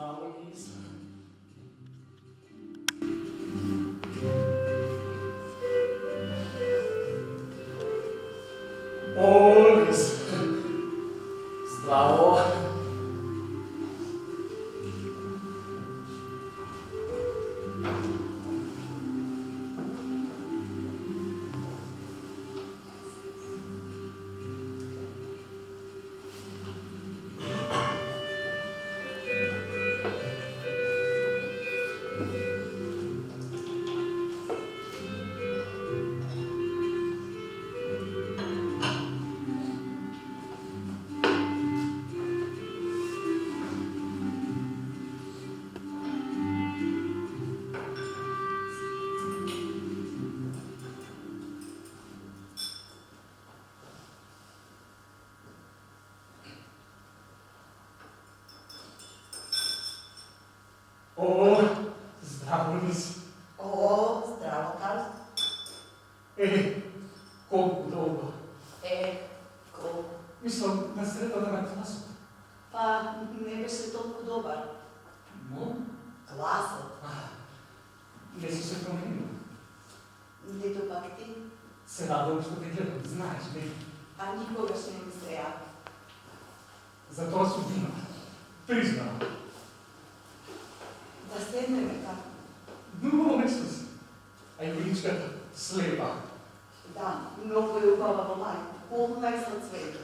Здраво, Лиз. О, Лиз. Здраво. О, здраво, Лиз. О, здраво, Карл. Колко дълго. Колко. Мислам, на средата на класът. Па, не беше толкова добър. Но? Класът. Не си се променила. Нито пак ти. Се радвам, що те гледам, знаеш ли? А никога ще не ми се ява. За това судина. Признам. Да седнем така. Друго нещо си. А и водичката слепа. Да, много е убава май. Полна е съд света.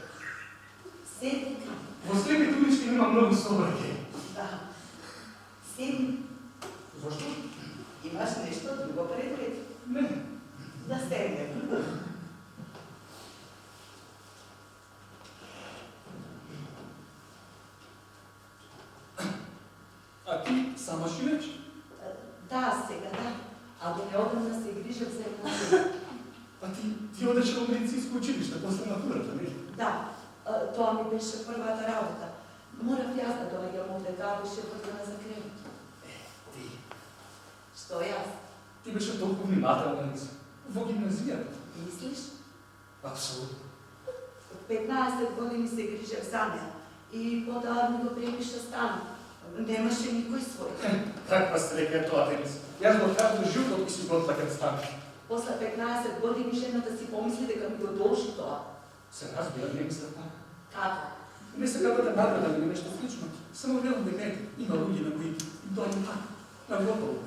Седни така. В слепите улички има много собаки. Да. Седни. Защо? Имаш нещо друго предвид. Не. Да седнем. А ти сама живееш? Да, сега да. А до неодавна се грижах за една. А ти одеше в медицинско училище после матурата, не? Да, това ми беше първата работа. Морав аз да доlegam ovde, да беше вързана за крем. Ти. Що и аз? Ти беше толкова внимателна, Лиза. В гимназията. Мислиш? Абсолютно. От 15 години се грижах за нея. И по-давно го приемиша стана. Немаше никой свой. Каква стрека е това, Лиза? Аз го казвам жив, докато си готова като станеш. После 15 години жената си помисли дека ми го дължи това. Се разбира, не мисля така. Како? Не сега да те набрада или нещо лично. Само гледам дека има луѓе на които дойде така. На готово.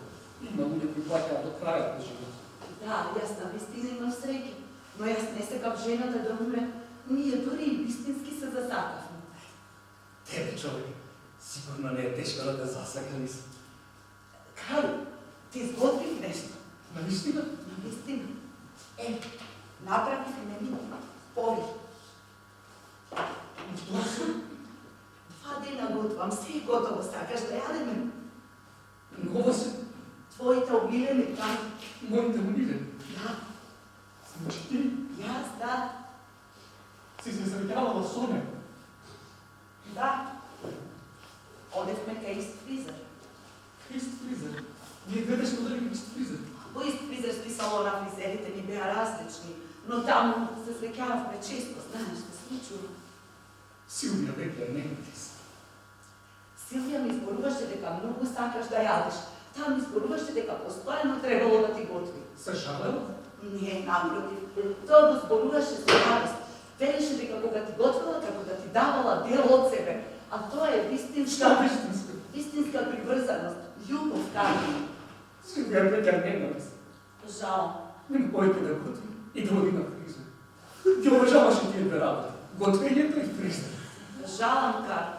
Има луѓе които плакат до краят на живота. Да, јас навистина имам среќа. Но јас не сакав жената да умре. Ние дори и истински се засакавме. Тебе, човек, сигурно не е тежко да те засака, Лиза. Карл, ти изготвих нещо. Навистина? Навистина. Направих и ми пових. Това си? 2 дена готвам, все готово сакаш да ядеме. Нова си? Твоите обилени там. Моите умилени. Да, Значи ти јас да. си се сретявала с Соня. Да. Одевме кај ист фризер. Христ Фризер. Ние двете сме дали Христ Фризер. По ист фризерски салона фризерите ни беа различни, но таму се среќававме често, знаеш, се случува. Силвия Беклер не е тист. Силвија ми изборуваше дека многу сакаш да јадеш. Таа ми изборуваше дека постојано требало да ти готви. Съжалела? Не, напротив. Тоа го зборуваше со радост. Велеше дека кога ти готвила, како да ти давала дел од себе. А тоа е вистинска... Šta вистинска? Вистинска приврзаност. Љубов, Карл. Силвия Беклер не е на нас. Жал. Нема повеќе да готви и да води на фризер. Ги уважаваше тие две работи. Готвењето и фризер. Жалам, Карл.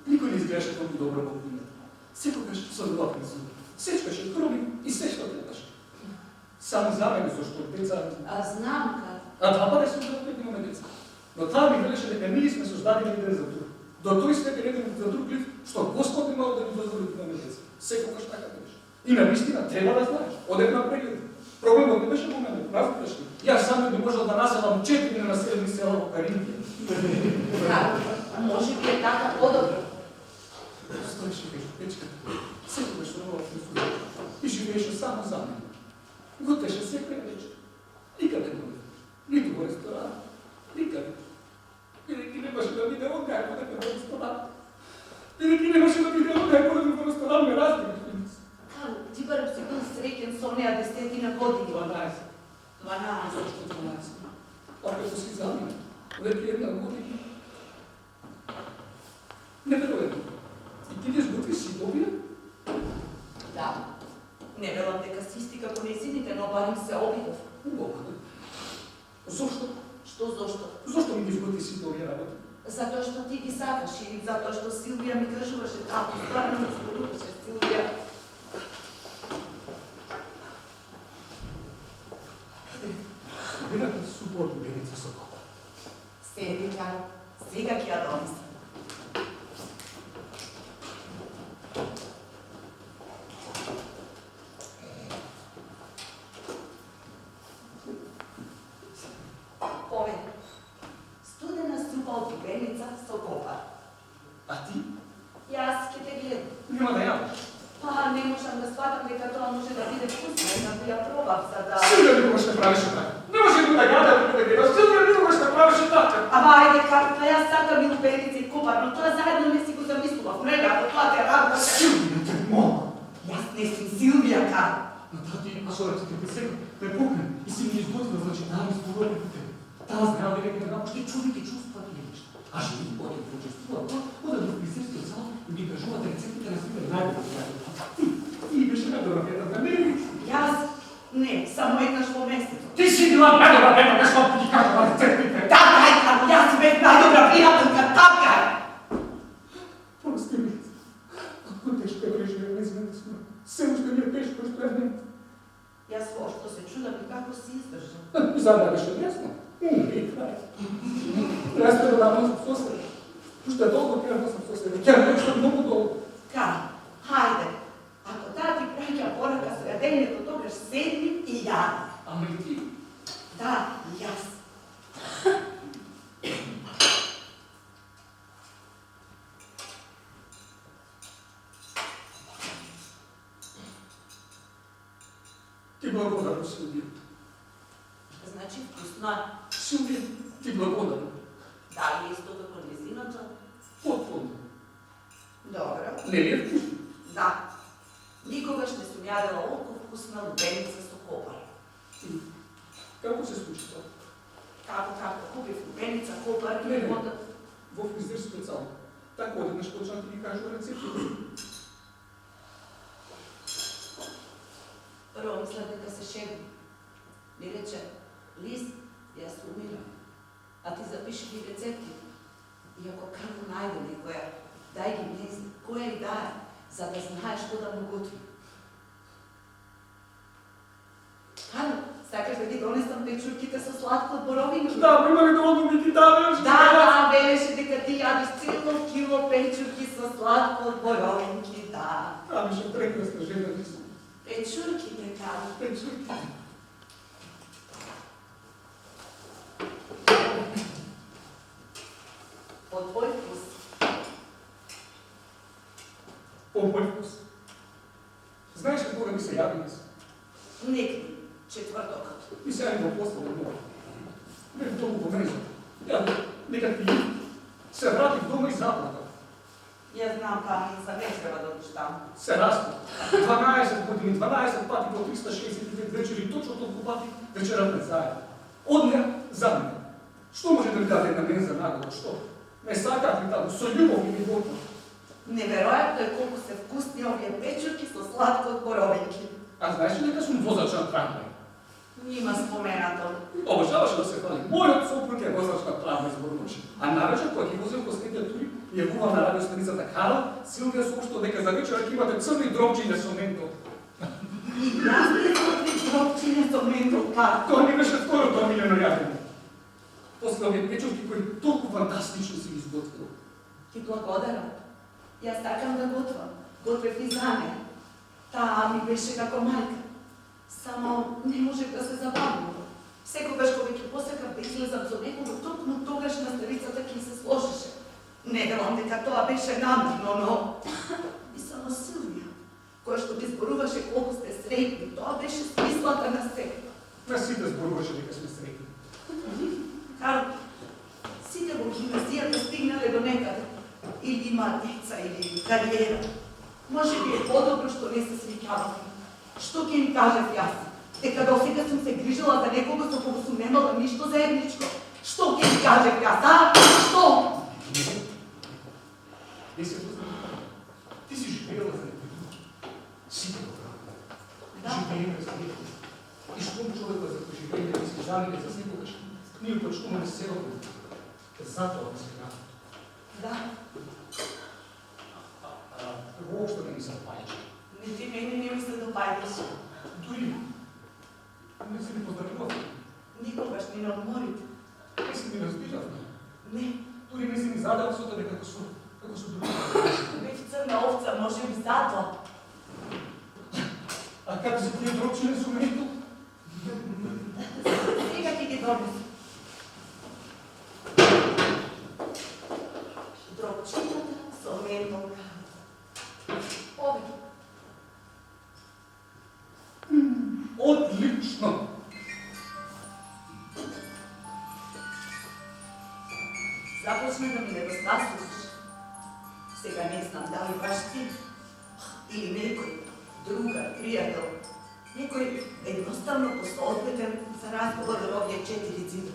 Никој не изгледаше толку добро во кухњата. Секогаш со љубов на зуби. Сечкаше хруми и се што требаше. Само за мене, зашто деца... А знам, Карл. А два пати сум да имаме деца. Но таа ми велеше дека ние сме создадени еден за друг. До тој степен еден за друг лив, што Господ немало да ни дозволи да имаме деца. Секогаш така беше. И навистина треба да знаеш. Одев на преглед. Проблемот не беше во мене, разбираш ли? Јас сам би можел да населам 4 населени села во Каринтија. Карл, може би е така по-добро. Стоеше кај печката. Секогаш ровала фризура. И живееше само за мене. Готвеше секоја вечер. Никаде не одев. Ниту во ресторан. Никаде. Бидејќи не може да биде од некој да го ресторан. Бидејќи не може да биде од некој да го години. Невероятно. И ти ги сготви синовија? Да. Не велам дека си исти како нејзините, но барем се обидов. Убаво. Зошто? Што зошто? Зошто ми ги сготви синовија работи? Затоа што ти ги сакаш и затоа што Силвија ми кажуваше тако, стварно ми споруваше Силвија. Бирате суботу беница со кола. Седи, Каро, сега ќе ја донесам. Повеќе. Студена супа од лубеница со копар. А ти? Јас ќе те гледам. Нема да јадеш. Па, не можам да сватам дека тоа може да биде вкусно и да ја пробав за да... Силвија никогаш не правеше така. Не може да јаде, да гледаш. Силвија никогаш не правеше така. Ама ајде, како, па јас сакам и лубеница и копар, но тоа заедно не си го замислував. Нега, тоа те работа. Силвија, те молам. Јас не сум Силвија, Каро. Но тати, а што да ти те сега, те покрен и си ми изготвила, значи, нам изборуваме по тебе. Таа знаела дека ќе работи човек и чувства ти нешто. А жени кои ќе почувствува, одат во фризерскиот зал и ми кажуваат рецептите на Силвија најдобро. Ти беше најдобра пијата, не ми. Јас не, само еднаш во месецот. Ти си била најдобра пијата, што ти кажува рецептите. Така е, Каро, јас бев најдобра пријателка, така е. Прости ми. Како тешко е преживеа нејзината смрт. Се уште ми е тешко што е не. Јас воопшто се чудам и како си издржам. Зада беше лесно. Умри, крај. Треба да носам со себе. Уште долго ќе носам со себе. Ќе нешто многу долго. Каро, хајде. Ако таа ти праќа порака со јадењето, тогаш седни и јади. Ама и ти. Да, и јас. Ти благодарам, Силвија. Значи, вкусно е. Силвија, ти благодарам. Дали е исто како незиното? Потполно. Добро. Не ли е вкусно? Да. Никогаш не сум јадела олку вкусна лубеница со копар. Како се случи тоа? Како, купив лубеница, копар Не, и не. вода. Во фризерскиот зал. Така одеднаш почна ти ми кажува рецептите. Прво мислев дека се шегу. Ми рече, Лиз, јас умирам, а ти запиши ги рецепти. И ако како најде некоја, дај ги нези, која и дај, за да знаеш што да му готви. Ано, сакаш да ги донесам печурките со сладко од боровинки? Да, примали доволно ми ти дадеш. Да, велеше дека ти јадиш цело кило печурки со сладко од боровинки, да. Таа беше прекрасна жена, мислам. Печурките, кажа. Печурки. По твој вкус. По мој вкус. Знаеш ли кога ми се јави днес? Некој, четвртокот. Ми се јави во посла од моја. Бев долу во мрежа. Ја, некакви се вратив дома и заплакав. Ја знам, Паница, не треба да одиш таму. Се распа. 12 години, 12 пати по 365 вечери, точно толку пати вечерата заедно. Од неа за мене. Што може да ми даде на мен за нагода? Што? Не сакав ли таму, со љубов ми готов. Неверојатно е колку се вкусни овие печурки со сладко од боровинки. А знаеш ли дека сум возач на трамвај? Нима споменато. Обожаваше да се хвали. Мојот сопруг е возач на трамвај зборуваше. А навечер кога ги возев по следните тури, јавувам на радиостаницата Карл, Силвија соопштила дека за вечера ќе имате црни дробчиња со ментол. И јас не готвих дропчине со ментол, како? Тоа ми беше второто омилено јадење. После овие печурки кои толку фантастично си ги изготвила. Ти благодарам. Јас сакам да готвам. Готвев и за неа. Таа ми беше како мајка. Само не можех да се забавам. Секогаш кога ќе посакав да излезам со некого, токму тогаш наставицата ќе се сложеше. Не велам дека тоа беше намерно, но... И само Силвија, која што би зборуваше колку сте среќни, тоа беше смислата на се. На сите зборуваше дека сме среќни. Карл, сите во гимназијата стигнале до некаде. Или има деца, или кариера. Може би е подобро што не се среќаваме. Што ќе им кажев јас? Дека до сега сум се грижила за некого со кого сум немала ништо заедничко. Što ti kaže каза? Što? Не се познава. Ти си живеела за него. Сите го правят. Да. Живееме за него. И щом човека за живееме да си жалиме за секогаш, ние почнуваме се робимо. Затоа сега. Да. Воопшто не ми се допаѓаш. Не ти мене не ми се допаѓаш. Дури не се ми поздравував. Никогаш не на одморите. Не се ми разбиравме. Не. Дури не се ми задал со тебе како со други. Бев црна овца, може би затоа. А како се тие дропчине со мето? Сега ти ги донесу. Дропчината со метолка. Ове. Отлично! Започна да ми недостасуваш. Сега не знам дали баш ти или некој друга, пријател. Некој едноставно посоодветен за разговор во овие 4 зида.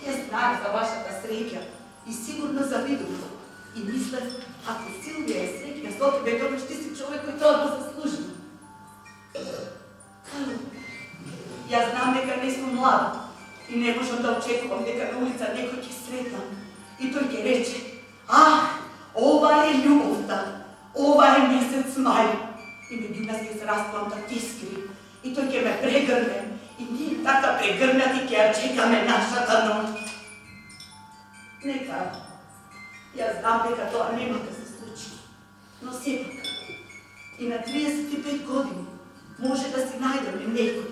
Јас знаех за вашата среќа и сигурно завидував. И мислев, ако Силвија е среќна со тебе, тогаш ти си човек кој тоа го заслужи. Јас знам дека не сум млада и не можам да очекувам дека на улица некој ќе сретнам и тој ќе рече: "Ах, ова е љубовта, ова е месец мај." И меѓу нас ќе се расплантат искри и тој ќе ме прегрне и ние така прегрнати ќе ја чекаме нашата ноќ. Нека, јас знам дека тоа нема да се случи, но сепак и на 35 години може да си најдеме некој.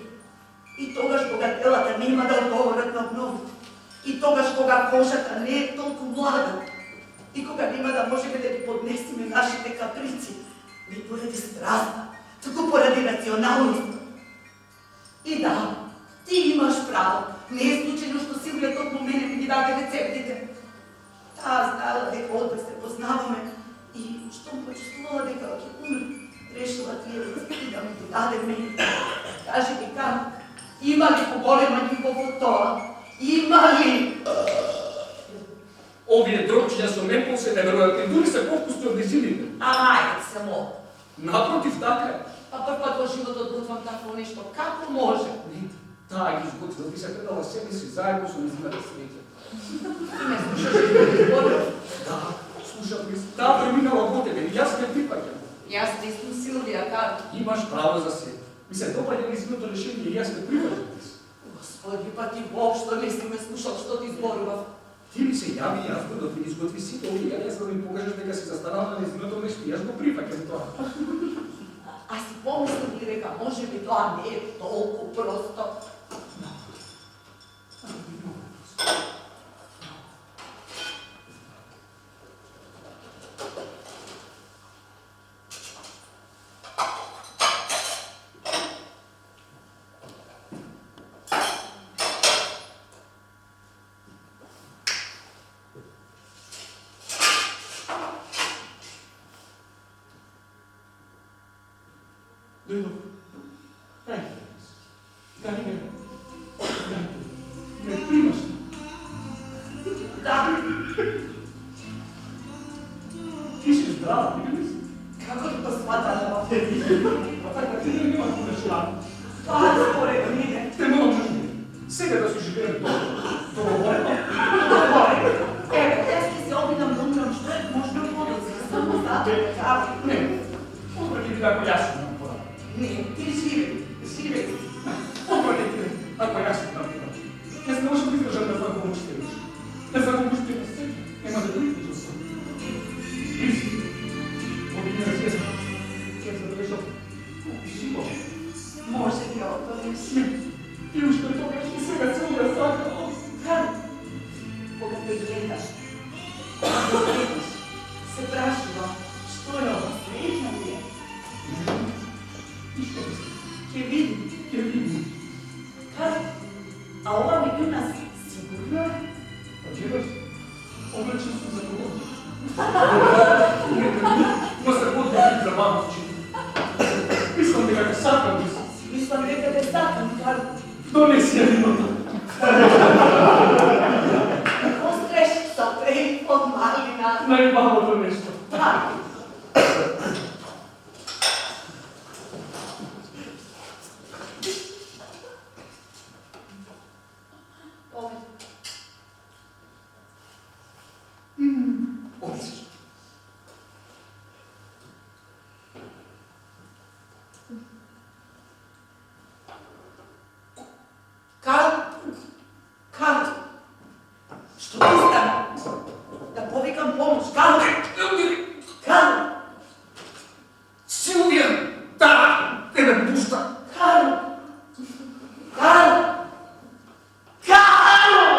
И тогаш кога телата нема да одговорат на обновите, и тогаш кога кожата не е толку млада, и кога нема да можеме да ги поднесеме нашите каприци, не поради страст, туку поради рационалност. И да, ти имаш право. Не е случайно што Силвија токму мене ми ги даде рецептите. Таа знаела дека од да се познаваме и штом почувствувала дека ќе умре, решила тие рецепти да ми ги даде мене. Кажи ми како, има ли поголема љубов од тоа? Има ли? Овие дропчиња со мепол се неверојатни, дури се повкусни од низините. Ајде само. Напротив, така е. Па прв пат во животот готвам такво нешто. Како може? Не, таа ги изготвила, би се гледала себе си заедно со низината среќа. Ти ме слушаш и зборуваш? Да, слушам ги. Таа преминала во тебе и јас не припаќам. Јас не сум Силвија, Карл. Имаш право за се. Ми се допаѓа низиното решение и јас не припаќам. Господи, па ти воопшто не си ме слушал што ти зборував. Ти ми се јави јавно да ти изготви сите овие јања за да ми покажеш дека си застанал на низиното нешто и јас го прифаќам тоа. А си помислил ли дека може би тоа не е толку просто? Дојдов. Дали ме примаш? Да. Ти си здрава, види ли си? Како ти го сватала? Па така, ти не нема да шлам. Тоа според мене. Те можеш ли? Сега да си живеем тоа војно. Еве, јас ќе се обидам да умрам што е можно подоцна. Само затоа дека... Не, попреки би ако јас имам пора. Не, ти живи. Попреки ти, ако јас имам пора. Јас не можам да издржам да загубиш те речи. Да загубиш те на себе, нема да дори ти сам. Мисли, од ми разјесна, ќе забележам колку сило. Може би отвориш. И уште тогаш и сега целија сакала. Карл, кога те гледаш, кога те гледаш, се прашувам, што е ова, среќа ли е? И што мисли? Ќе видим. Ќе видим. Карл, а ова меѓу нас сигурно е? Па гледаш, облечен сум за кого? Ма се подбавим за бабовчи. Мислам дека ќе сакам ги се. Мислам дека те сакам, Карл. Донеси ја виното. Най-бавното нещо. Да. Отлично. Карл, що ти стана? Да повикам помощ. Карл! Карл! Силвия! Да! Те ме пуста! Карл! Карл! Карл!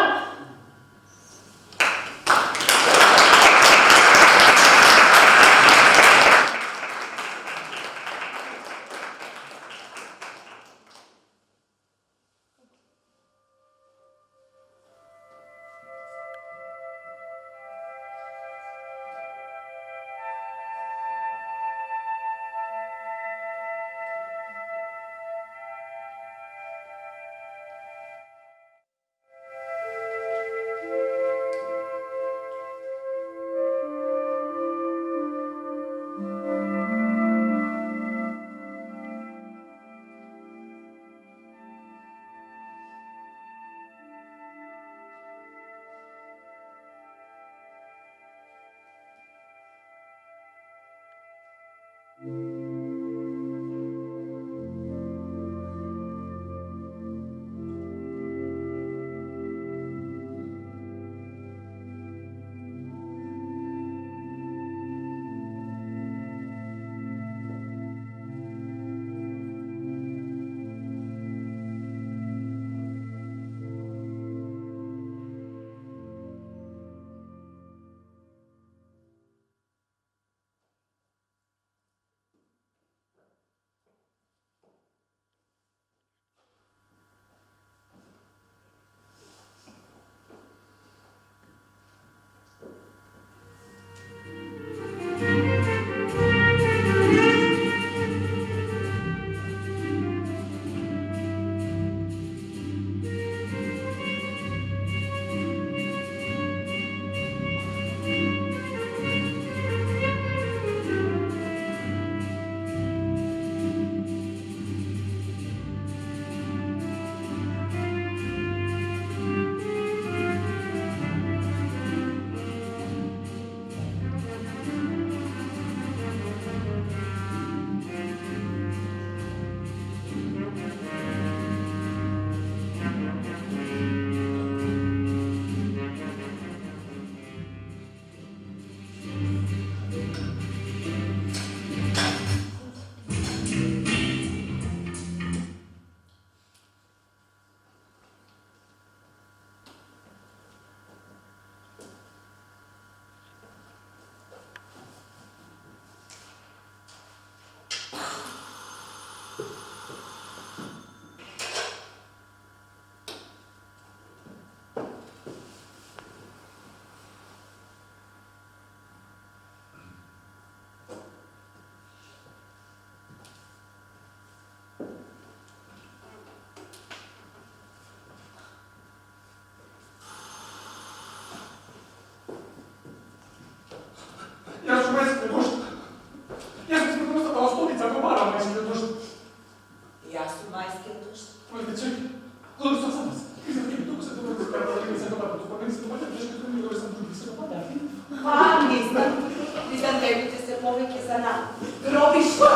повеќе за нас. Гробишта!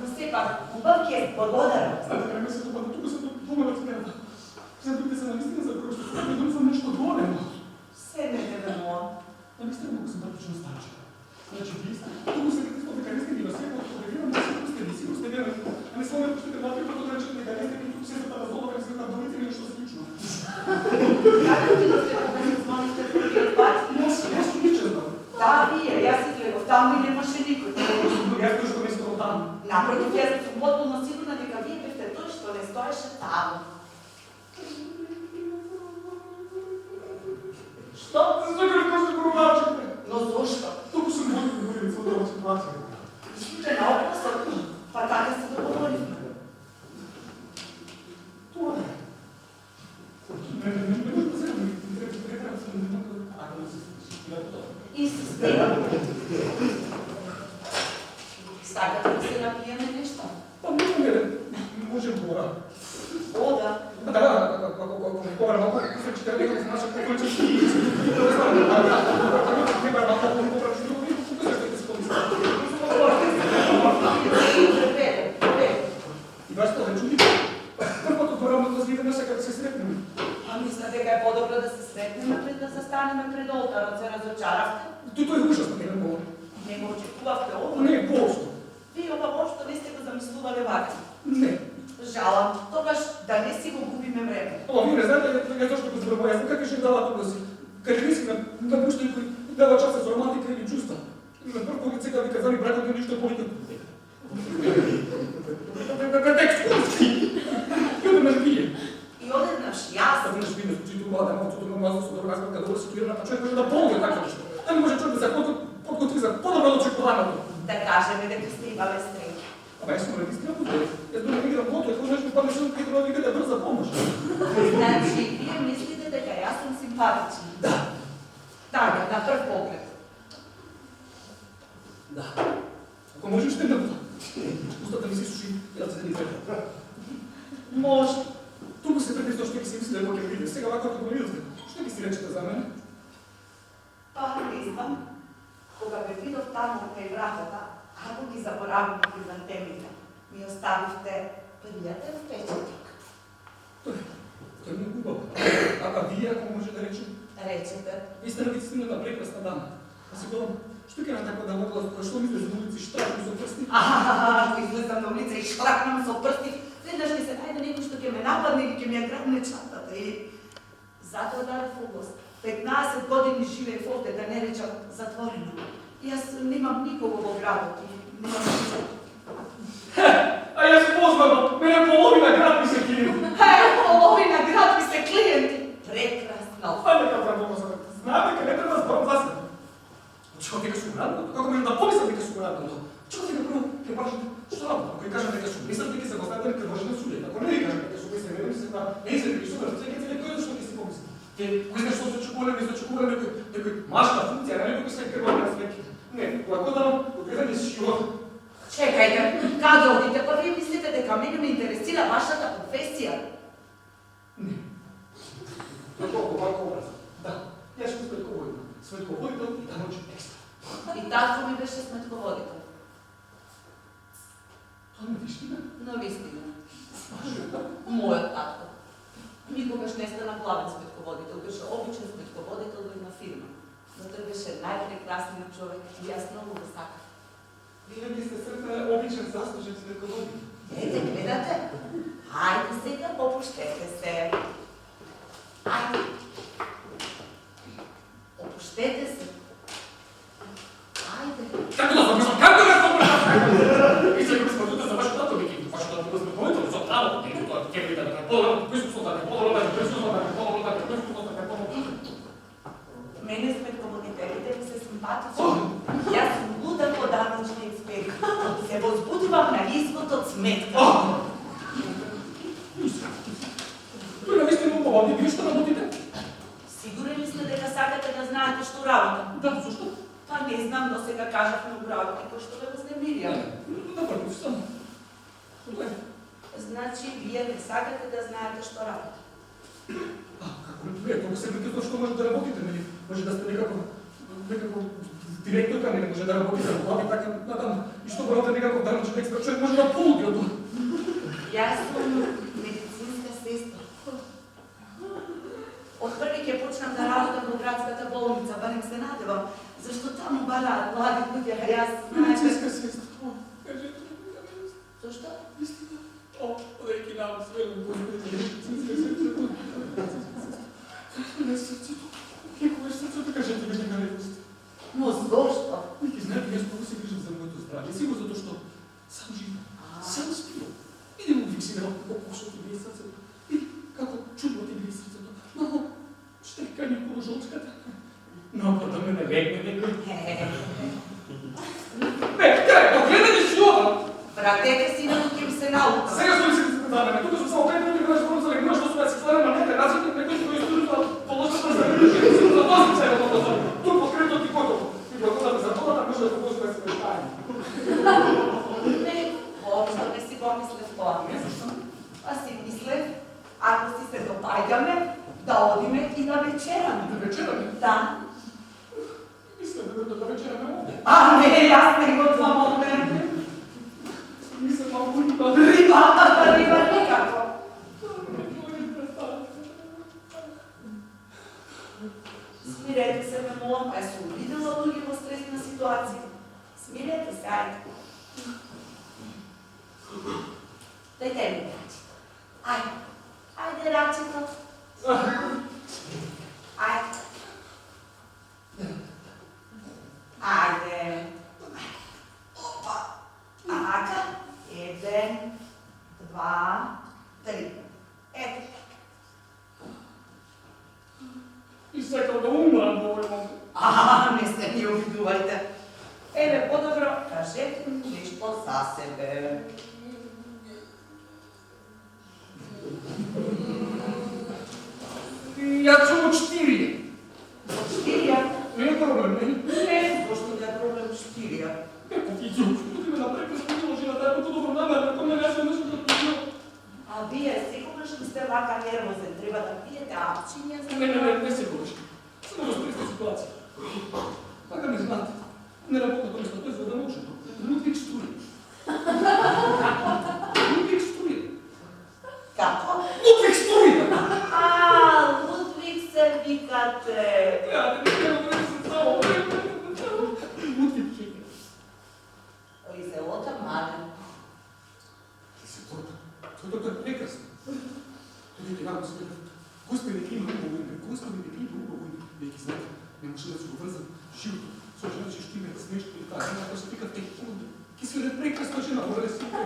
Но сепак, убав ќе благодарам. Sada kada se to tuga se to pomalo smela. Sad dok se navistina za prošlo, sad dok sam nešto golemo. Седнете да му. Navistina mogu sam praktično stača. Znači, vi ste, tugu se kada smo mekanizmi bilo sve, fotografiramo da sigurno ste vjerani, a ne samo pustite naprijed pa dogračite mekanizmi i tu se za tada zloga, kada se tam dolici ili nešto slično. Kako ti da ste позвоните другиот пат? Nešto niče znam. Да, вие, јас си гледав таму и немаше никој. Јас тоа што место од таму. Напротив, јас сум потполно сигурна дека вие бевте тој што не стоеше таму. Што? Зашто како се пробачите? Но зошто? Туку сум можел да говорим со оваа ситуација. Случајна опасна, па така се договоривме. Тоа е. Не може да се не треба да се не може да се и се спира. Сакате да се напиеме нешто? Па не можем вода. Вода? Да, ако ми побра малко, мисля, че трябва да се наша по-количество. Не знам, ако ми побра малко, побра чудо, и покажете да се помисля. И баш това чуди. Първото добро да видим сега да се сретнем. А мисля дека е по-добро да се сретнеме пред да застанеме пред олтарот, се разочаравте? Тоа е ужасно, не мога. Не го очекувавте ова? Не, поошто. Вие ова воопшто не сте го замислувале вака. Не. Жалам, тогаш да не си го губиме време. Ама вие не знаете, ја зашто го зборувам, јас како ќе дава тоа си. Катерински на пушта кој дава часа за романтика или чувства. На прв лице кога ви казали бракот не ништо повеќе. Екскурзии. И одеднаш вие. И одеднаш јас. Одеднаш вие, чито млада, малцото нормално со добра разгледка, добро ситуирана, па човек може да полне така нешто. Да не може човек да се подготви за по-добро од очекуваното. Да кажеме дека сте имале среќа. Ама јас сум регистриран тука. Јас дори играм лото, ако нешто падне што ќе треба да ви биде брза помош. Значи, вие мислите дека јас сум симпатична? Да. Така, на прв поглед. Да. Ако можеш те да го. Устата ми се суши, ја да се ни трета. Може. Туку се предвид што ќе си мисли дека ќе види. Сега вака како го видите, што ќе си речете за мене? Па, не знам. Кога ме видов таму кај вратата, ако ги заборавам хризантемите, ми оставивте пријатен впечаток. Тоа е многу убаво. А вие, ако може да речем? Речете. Ви сте навистина една прекрасна дама. А си гледам, што ќе на така да могла, што ми излез на улица и штракнам со прсти? Ако излезам на улица и штракнам со прсти, веднаш ќе се најде некој што ќе ме нападне или ќе ми ја грабне чантата. И затоа дадов оглас. 15 години живеев овде, да не речам затворено. Јас немам никого во градот и немам никого. А јас познавам, мене половина град ми се килим. Половина град ми се клиенти. Прекрасно. А нека правилно за знаете каде треба да зборам за себе. Чего дека сум радно? Како може да помислам дека сум радно? Чего дека прво ќе башите што работа? Ако ја кажам дека сум мислам дека се поставам дека може да судите. Ако не ја кажам дека сум мислам, не се на не се дека сум ќе се некој што ќе се помисли. Ќе кој знае што се очекува некој машка функција, не некој се крива на свеки. Не, ако да одредени шиво. Чекајте, каде одите? Па вие мислите дека мене ме интересира вашата професија? Не. Тоа толку малку образ. Да, јас сум сметководител. Сметководител и да научи текст. И татко ми беше сметководител. Тоа не вистина? На вистина. Мојот татко. Никогаш не стана главен сметководител, беше обичен сметководител во една фирма. Но тој беше најпрекрасниот човек и јас многу го сакав. Винаги сте сретна обичен заслужен сметководител. Ете, гледате? Ајде сега, опуштете се. Ајде. Опуштете се. Ајде. Како да запишам? Како да запишам? И сега сме тука за вашето татко, веќе вашето татко сметководител, за право, не тоа ќе биде да по-добро, кој сум да по-добро, кој сум да по-добро, кој сум да по-добро. Мене сметководителите ми се симпатични. Јас сум луда по данъчна инспекција. Се возбудувам на извод од сметка. Тој навистина убаво, вие што работите? Сигурни сте дека сакате да знаете што работам? Да, зашто? Па не знам, до сега кажав многу работи кои што ве вознемирија. Напротив, само. Значи, вие не сакате да знаете што работам. Како не вие, толку се бите што може да работите, нели? Може да сте некако директорка, нели може да работите во глави така натаму. И што правите некако данъчен експерт, човек може да полуди од тоа. Јас сум медицинска сестра. Од први ќе почнам да работам во градската болница, барем се надевам, зашто таму бараат млади луѓе, а јас Медицинска сестра. Кажете ми, Зошто? истина. О, одејќи нам свело, Господи, медицинска сестра. Не срцето. Некогаш срцето, кажете ми дека ревност. Но зошто? Веќе знаете, јас многу се грижам за моето здравје. Сигурно затоа што сам живеам. Сам спивам. Идем у фиксира колку што ти бие срцето. И како чудно ти бие срцето. Много штекање околу жолчката. Много да ме не легне некој. Крај, гледање си ова! Вратете си на ќе ми се научам. Сега што ми се за мене, тука сум само 5 минути кога зборам за легнува, што сме да се станем на некој начин, некој што го историја положата за легнува. За тоа сум сега тоа. Тук открито ти котово. А, не, аз не готвам от мен. Мисля малко риба. Риба никакво. Смирете се, ме молам, ай съм видела луѓе во стресна ситуација. Смирете се, ајде. Дајте ми рачи. Ајде. Ајде, рачето. Ајде. Ајде. Опа. Ака. 1, 2, 3. Ето. И сакам да умрам во овој момент. Не се ни обидувајте. Еве, подобро, кажете ми нешто за себе. Ја чувам 4. 4? Не е проблем, не? Не, зашто да е проблем 4? Како ти ќе ти ме направи споделожи на тај добро намерно, кога не сум нешто да ти. А вие секогаш да сте вака нервозен, треба да пиете апчиња за Не се говориш. Само да стресна ситуација. Така ме знаете. Не работа тоа што тој за да може. Лудвиг Струје. Лудвиг Струје. Како? Лудвиг Струје! Лудвиг се викате. Ја, не говори се само. Лудвиг Струје. И селото Мален. Тоа е прекрасно. Тој веќе нако се гледа. Господи, нека има убаво име. Господи, нека има убаво име. Веќе знаете, не може да се го врзам живото. Со жена што име смешно и така. Ако се вика Хилде. Ки се прекрасна жена, мора да се вика.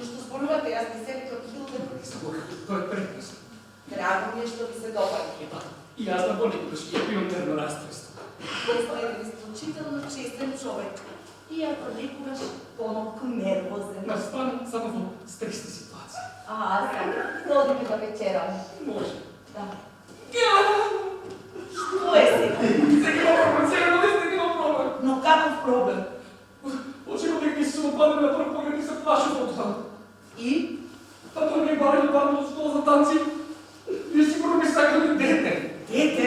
Што зборувате, јас не се викам Хилде. Тоа е прекрасно. Драго ми е што ви се допаѓа. И јас да понекогаш ја имам нервно расстройство. Вие сте еден исклучително честен човек. Иако некогаш помалку нервозен. Ма станам само во стресни ситуации. Сега, да одиме да вечераме. Може. Да. Што е сега? Сега имам проблем. Но каков проблем? Очекувам дека ми се опадне на прв поглед и се плашам од тоа. И? Па тоа ми е барање од школа за танци. Вие сигурно ми сакате дете. Дете?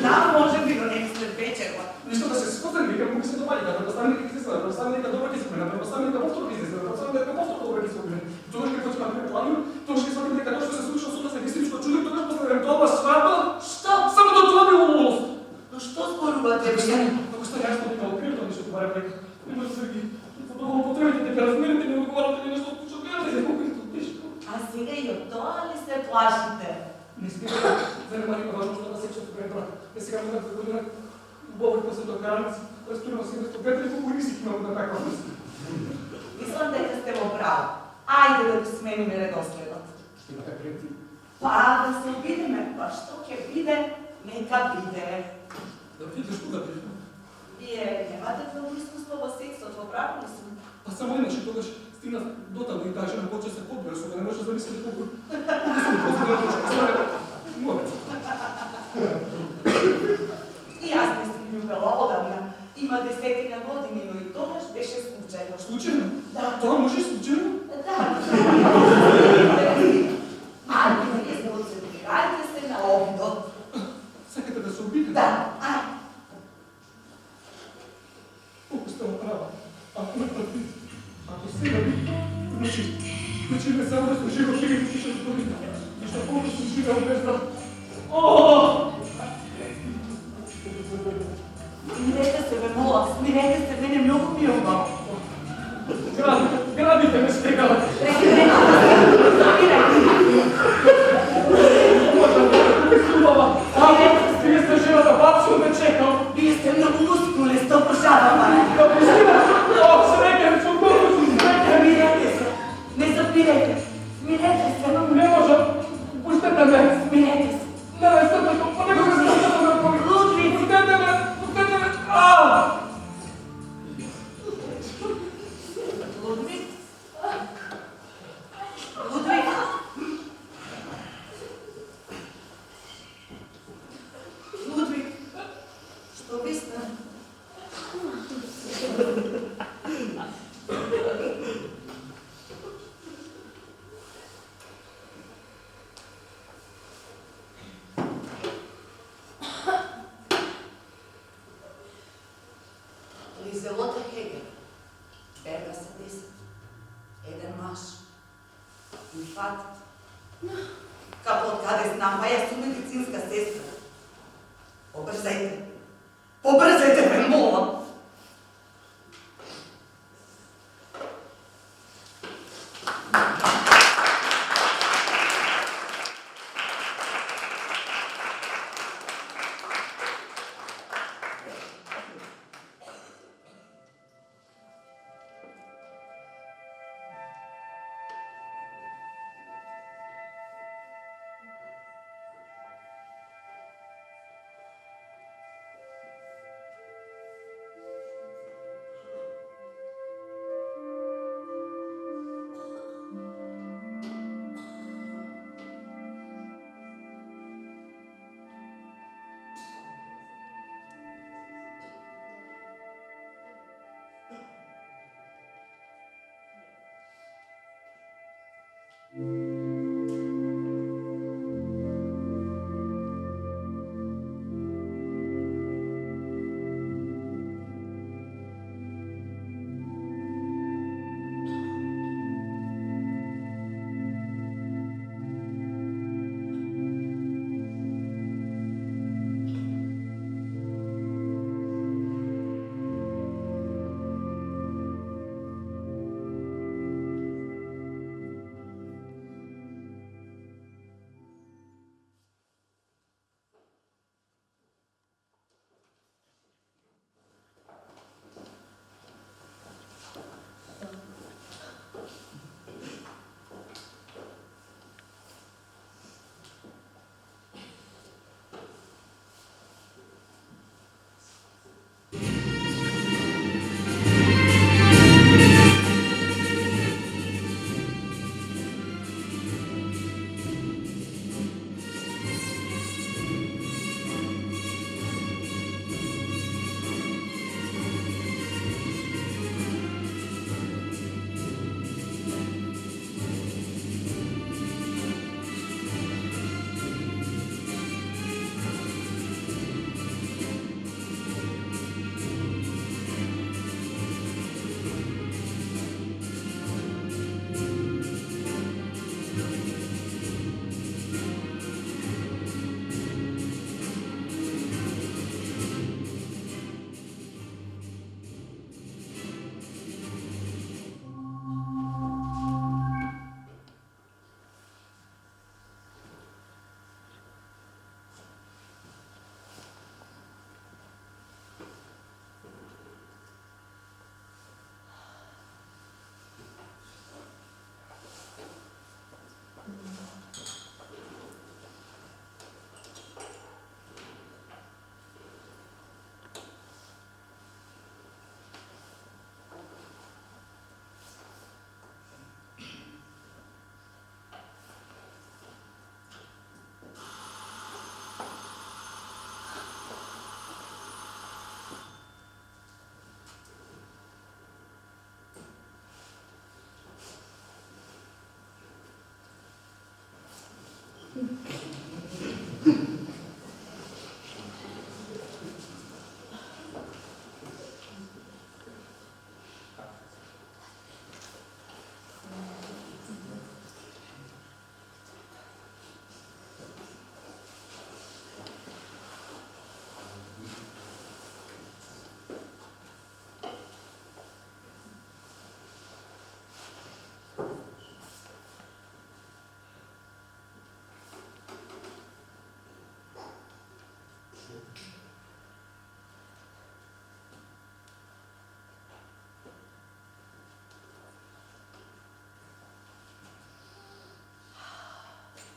Да, може би, но не ми след вечерва. Ништо да се спознам, вика му ми се допаѓа, да предоставим нека бизнес, да предоставим нека добро ќе се обрне, да предоставим нека повтор бизнес, да предоставим нека повтор добро ќе се обрне. Тогаш како ќе направиме планин, тогаш ќе сватим дека тоа што се случило со нас е вистинско чудо, тогаш после евентуална свадба, Што? само до тоа ми лудост. Но што зборувате ви? Ако сте јасно дека открието нешто барем дека не може да ги фотово потребите дека размерите не одговарате ни нешто што гледате за колку е тешко. А сега и од тоа ли се плашите? Не спирате, заниманима важноста на сексот пред брак. Е сега момент да година убаво после до гаранци, рестурирано се место гледате колку ризик имам на таква место. Мислам дека сте во право. Ајде да го смениме редоследот. Што имате предвид? Па да се обидеме, па што ќе биде, нека биде. Да видиш кога биде. Вие немате много искуство во сексот, во право ли сум? Па само еднаш и тогаш стигнав дотаму и таа жена почна се подбира, со да не може да замисли колку Моля. И јас не сум љубела одамна. Има 10 години, но и тогаш беше случајно. Случајно? Да. Тоа може случајно? Да. Ајде, вие се концентрирајте се на обидот. Сакате да се обидете? Да, ајде. Колку сте права. Ако ме пратите, ако сега ви, значи не само да сум живо физички зборите, и што колку сум живеал без да... Смирете се, бе, мола, смирете се, мене многу ми е убаво. Градите ме стегала. Смирете. Вие сте жена да бабско ме чекал. Вие сте многу мускуле, сто пошавам, Смирете се, не запирете. Смирете се. Не може. Пустете ме. Смирете се. Не, стъпнато. Понекога стъпнато ме поли. Лудвиг. Пустете ме. Пустете ме. Лудвиг. Лудвиг. Лудвиг. Што ви стана? селото Хегер, Берга се 10, еден маж, инфат. Капо од каде знам, па јас сум медицинска сестра. Побрзајте, ме молам.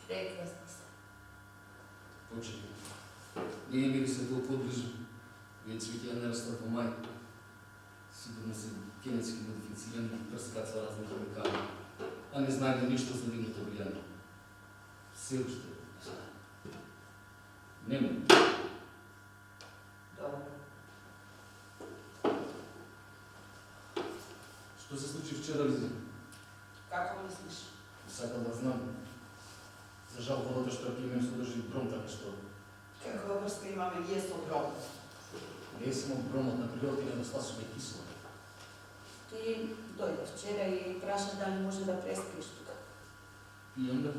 Прекрасно се. Почекай. Ние били се толкова близо. Вие цветя не растат по май. Сигурно са генетски модифицирани и прескачва разни химикали. А не знаем нищо за дивното влияние. Все още. Нема. Добро. Що се случи вчера, Лизи? Како мислиш? Сакам да знам. За жал водата што ја пиемем содржи бром, така што... Каква врска имаме ние со гром? Не е само громот на природата и недостатъчно кисело. Ти дойде вчера и праша дали може да преспиш тука. И онда?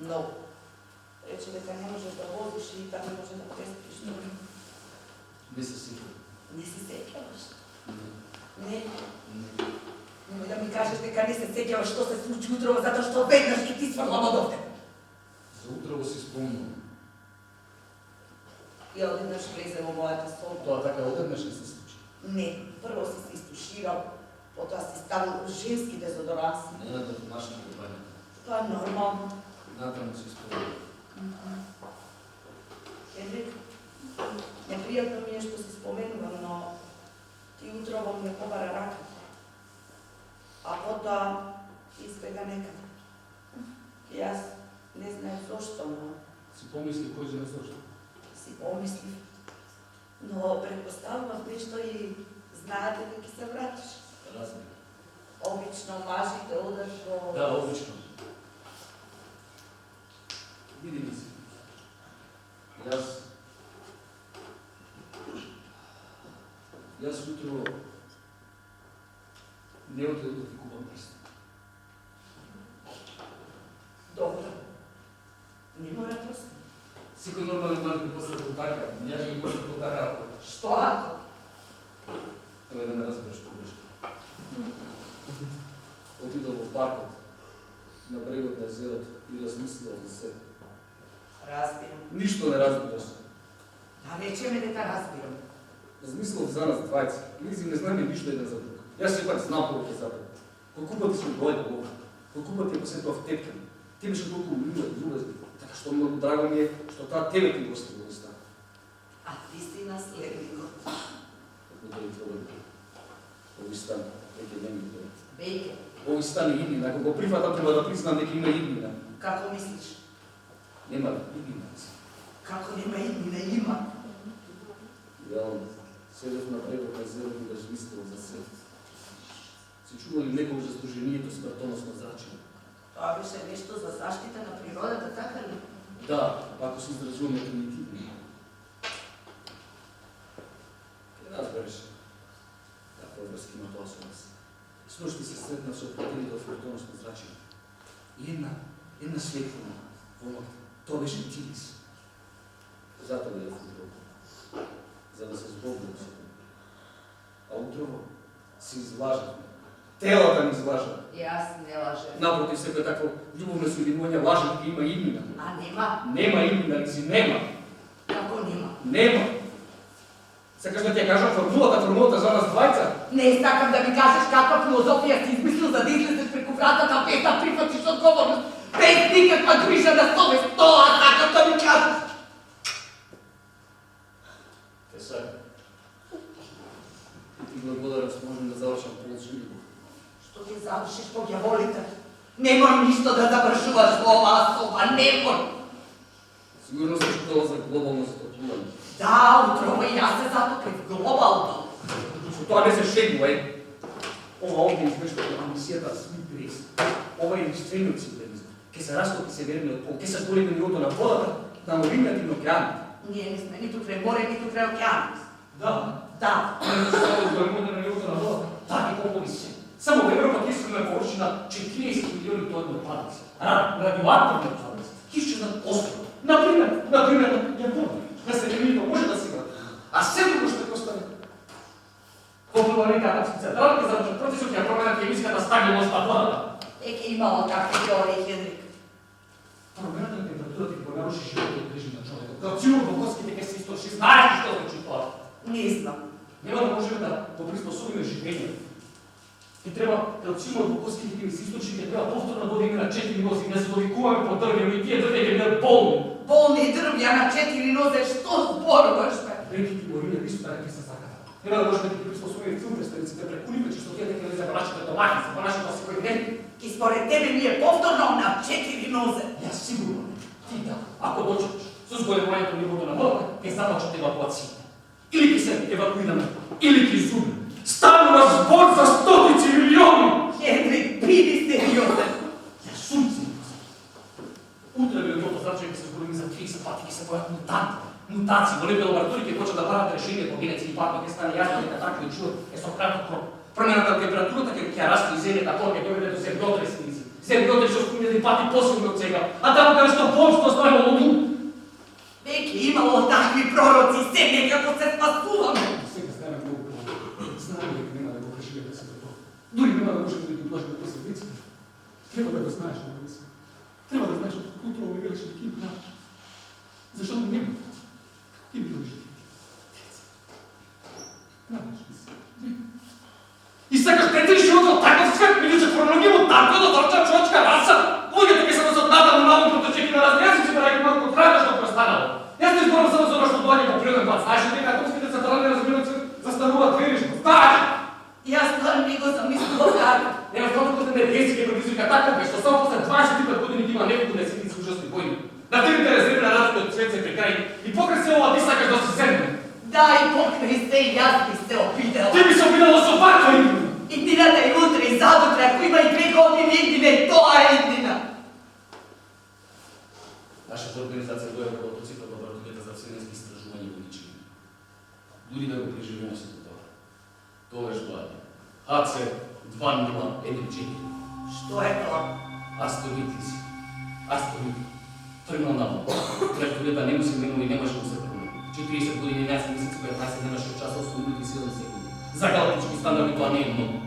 Много. Рече дека не можеш да возиш и така не може да преспиш тука. Не се сетил. Не се сеќаваш? Не. Не. Не. Немој да ми кажеш дека не се сеќаваш што се случи утрово, затоа што веднаш ќе ти сврлам од овде. За утрово си спомнувам. И одеднаш влезе во мојата соба. Тоа така одеднаш не се случи. Не, прво си се истуширал, потоа си ставил женски дезодоранс. Не на домашни купања. Тоа е нормално. Натаму си спомнувам. Хенрик, непријатно ми е што си споменувам, но ти утрово ми побара раката. А потоа избега некаде. И јас не знаев зошто, но Си помисли кој знае зошто. си помислив. Но предпоставував нешто и знаете дека ќе се вратиш. Разбира. Обично мажите одат во... Да, обично. Види ми се. Јас утро не отидов да ти купам прст. Добро. Не мора прст. Секој нормален млад би после така, ја не може да така. Што ако? Тоа да не разбереш погрешно. Отидов во паркот, на брегот на езерот и размислил за себе. Разбирам. Ништо не разбираш. Да речеме дека разбирам. Размислил за нас двајца. Лизи не знаме ништо еден за друг. Јас сепак знам повеќе за тебе. Колку пати сме дојде овде, колку пати ја посетував тетката. Ти беше толку љубезни. Така што многу драго ми е што таа тебе ти го остави во уста. А ти си наследникот. Како да ви твој. Овој стан, веќе не ми дојде. Бејке, Овој стан е иднина. Ако го прифатам, треба да признам дека има иднина. како мислиш? Нема иднина. Како нема иднина, има. Реално, седев на брегот на езерот и размислил за себе. Се чували некој за сдружението смртоносно зрачење? Тоа беше нешто за заштита на природата, така ли? Да, ако се изразуваме примитивно. Ке разбереш каква врска има тоа со нас. Сношти се сретнав со пријателите од смртоносно зрачење. И една светлина во ноќта. Тоа беше Тилис. Затоа да ја футбол. За да се збогнем со тоа. А утрово се излажавме. Телата ни излажат. Јас не лажем. Напротив, секој такво љубовно соединување лаже дека има иднина. А нема? Нема иднина, Лизи, нема. Како нема? Нема. Сакаш да ти ја кажам формулата за нас двајца? Не сакам да ми кажеш каква филозофија си измислил за да излезеш преку вратата без да прифатиш одговорност, без никаква грижа на совест. Тоа сакам да ми кажеш. Те сакам. И ти благодарам што можем да завршам полжививо. Што ги завршиш по ѓаволите? Немој ништо да завршуваш во оваа соба, немој! Сигурно се чутала за глобално затоплување. Да, утрово и јас се затопив глобално. Со тоа не се шегува, е. Ова овде измешта амбисијата сви прес. Ова е единствениот символизм. Ке се растопи северниот пол, ке се зголеми нивото на водата, на морината и на океаните. Ние не сме ниту крај море, ниту крај океан. Да. Да. Не се само зголемување на нивото на водата, така и колку више. Само во Европа ќе имаме површина 40 милиони тонни отпадъци. Радиоактивни отпадъци. Ќе исчезнат острова. Например, на Јапонија. На Северниот може да се врати. А се друго што ќе остане. Популарните атомски централи ќе завршат процесот ќе променат хемиската стабилност на водата. Еке имало такви теории, Хенрик. Промената на температурата ќе понаруши животот режим на човекот. Калциумот во коските ќе се истоши. Знаеш што значи тоа? Не знам. Нема да можеме да го приспособиме живењето. И треба калциумот во коските ќе се источи, ќе треба повторно да одиме на 4 нози, не се довикуваме по дрвја, и тие дрвја ќе бидат болни. Болни дрвја на 4 нозе, што зборуваш, бе? Речи ти гориле, висо така ќе се саката. Нема да можеме да ги приспособиме филтрестериците преку ниве, чистотијата ќе влезе во нашите домаќи, во нашето секој ден. И според тебе ми е повторно на 4 нозе. Јас сигурно не. Ти да, ако дочекаш со зголемувањето на нивото на водата, ќе започнат евакуациите. Или ќе се евакуираме, или ќе изумиме. Станува збор за стотици милиони! Хенрик, биди сериозен. Јас сум сериозен. Утре веројатно зрачање ќе се зголеми за 30 пати, ќе се појават мутанти. Mutații, vorbim de laboratorii, că почва да правят решения по генетски пат, ќе стане јасно дека така и чуо е со кратко промената на температурата ќе расте и земјата тоа ќе доведе до земјотреси. Земјотреси што стумилни пати посилни од сега. А таму каде што помство станало луду. Веќе имало такви пророци, се некако се спасуваме. Сега знаеме многу по-добро. Знаеме дека нема да го преживеме се тоа. Дури нема да можеме да ги блажиме последиците. Треба да го знаеш, да мисля. Треба да знаеш од култура ми велеше такива начини. Зашто нема? Ти ми лежи. Знаеш, мисля. И сакаш претиш животот таков свет, миличе хронологијно така да торча човечка раса. Луѓето ќе се насоднадат на малку протечеки на размјаци, да ради малку трага што престанало. Јас не зборам само за она што доаѓа по природен пат. Знаеш ли дека атомските централи разбират се застануваат веришно? Знаеш? Јас тоа не го замислувам така. Нема фронтот енергетски ќе предизвика така, што само после 25 години има неколку несилници ужасни војни. На тивите резерви на разликот од свет се прекрај и покрај се ова ти сакаш да се земне. Да, и покрај се јас би се обидела. Ти би се обидела со ваква иднина. Иднината е утре и задутре, ако има и 2 години иднина, и тоа е иднина. Нашата организација дојде во цифра во лабораторијата за вселенски истражувања во ничего. Дури да го преживеме сето тоа. Тогаш доаѓа HC-2014. Што е тоа? Астероид. Астероид. Тргнал навно. Траекторијата не му се менува и не може да се промени. 40 години, 11 месеци, 15 дена, 6 часов, 8 минути и 7 секунди. За галактички стандарди тоа не е многу.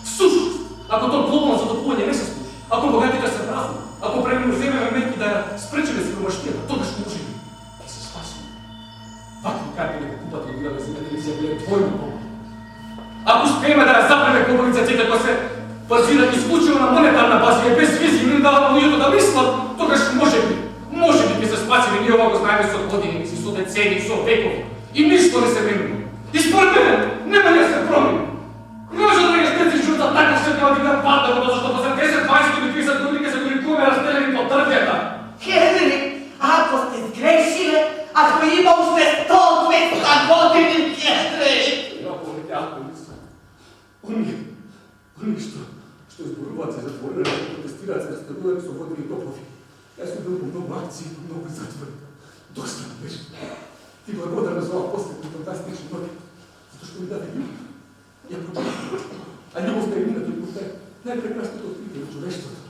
Всушност, ако тоа глобално затопување не се случи, ако богатите се празни, ако земеме метки да спречиме сиромаштијата, тогаш можеби ќе се спасиме. Вакви карти дека купат од града земјата не се биле твојно помощ. Ако успееме да ја запреме глобализацијата која се базира исклучиво на монетарна база и без визија не дава луѓето да мислат, тогаш можеби ќе се спасиме. Ние ова го знаеме со години, со децени, со векови. И ништо не се менува. И според мене, нема да се промени. Не може да ги стеци жута така што ќе одига панда, зашто после 10, 20 или 30 години ќе се горикуваме разделени по трвјата. Хенри, ако сте сгрешиле, ако има уште 100-200 години, Хенри! Ако мислам. Они што изборуваат се затворени, протестираат се, раставуваат со водени топови. Јас сум бил по многу акции, по многу затвори. Доста беше. Ти благодарна за ова последни фантастични ноги, затоа што ми даде љубов. Ја прочитав. А љубовта е минато и повтај најпрекрасното откритие на човештвото.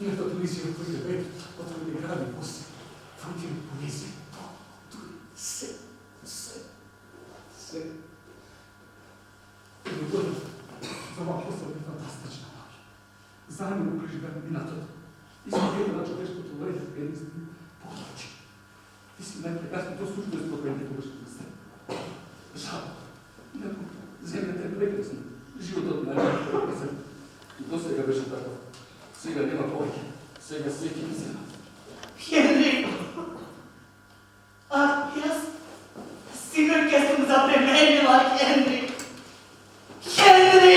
Ината телевизија отвори век, отвори гради после, фронтира поезија, се. И благодарна за ова последни фантастична ноги. Заедно го преживеме минатото. Изгледа на човешкото време, единствено повлачи. Ти си најпрекрасното суждество кое некогаш на себе. Жал, инаку земјата е прекрасна, животот на прекрасен. И до сега беше така. Сега нема повеќе. Сега секи ми се. Хенри! А јас сигурно ќе сум запременила, Хенри! Хенри!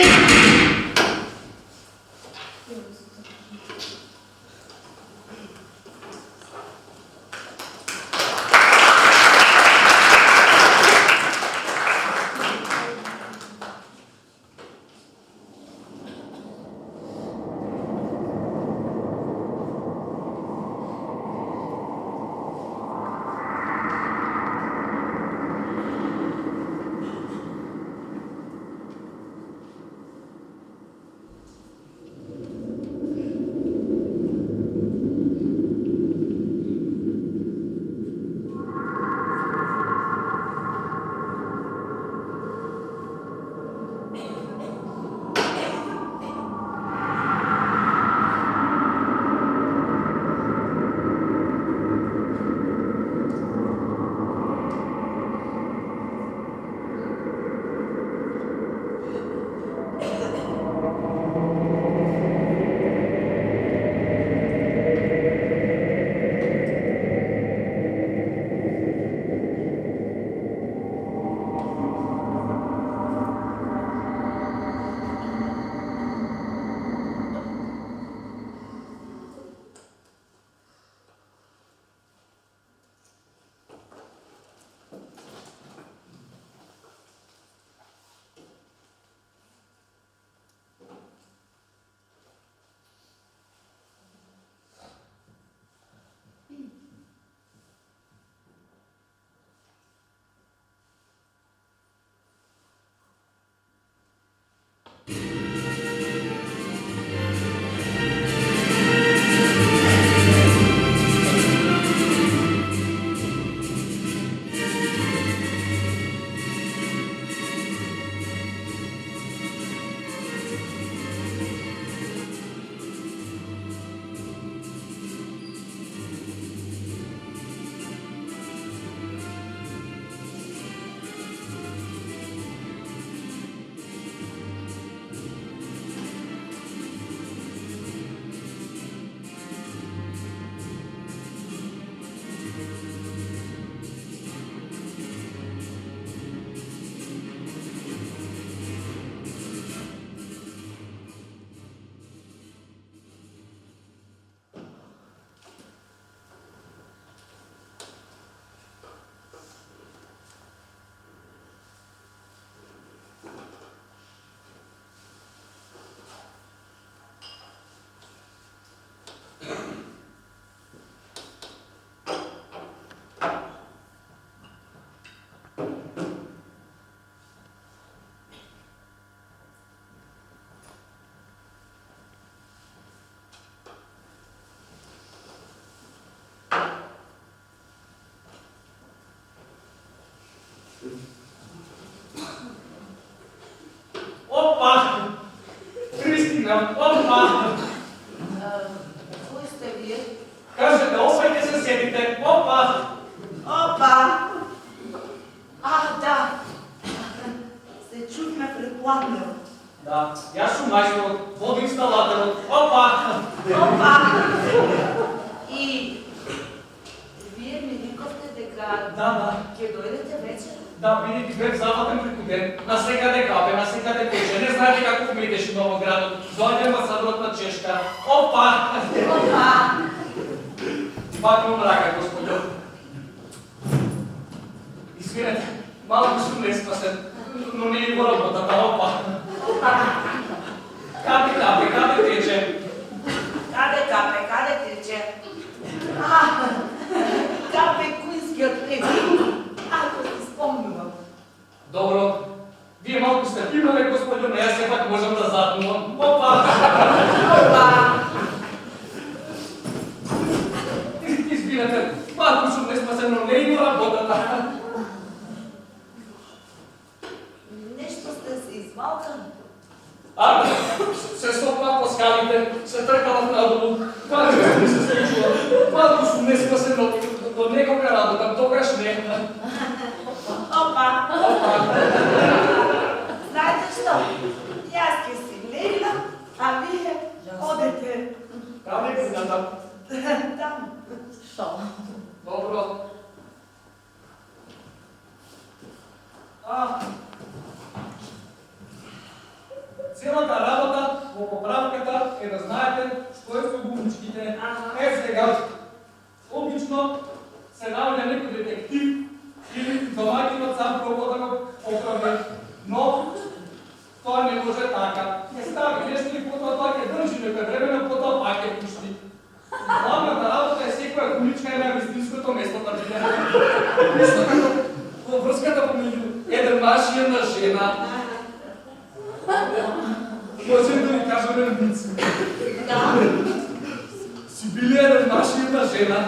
Опа! Кристина, опа! Кој сте вие? Кажете, опајте се седите, опа! Опа! Да. Се чухме пред пладнерот. Да, јас сум мајсторот, водоинсталаторот, опа! Опа! И вие ми рековте дека Да. ќе дојдете вечер? Да, видите, бев заватен преку ден, насекаде капе, насекаде тече, не знаете како млетеше Новоградот, дојде амбасадорот на Чешка, опа! Опа! Пак му мрака, господјо. Извинете, малку сум неспасен, но не е го работата, опа! Каде тече? Каде тече? Капе кујскиот лек. Ако си спомнувам. Добро, вие малку сте пимале, господјо, но јас сепак можам да затнувам. Опа! Извинете, малку сум неспасен, но не е го работата. Нешто сте се извалкали. Се стопнав по скалите, се тркалав надолу, това често ми се случува. Малку сум неспасен, но до некога работам, тогаш не. Опа! Знаете што? Јас ќе си легнам, а вие одете. Каде ги надам? Там. Што? Добро. Целата работа во поправката е да знаете што е со гумичките. Сега, обично се наоѓа некој детектив или домаќинот сам пробува да го поправи, но тоа не може така. Ќе стави нешто и потоа тоа ќе држи некој време, но потоа пак ќе пушти. Главната работа е секоја гумичка е на вистинското место да биде. Исто како во врската помеѓу еден маж и една жена. Можем да ви кажем еден виц. Да. Си били еден маж и една жена.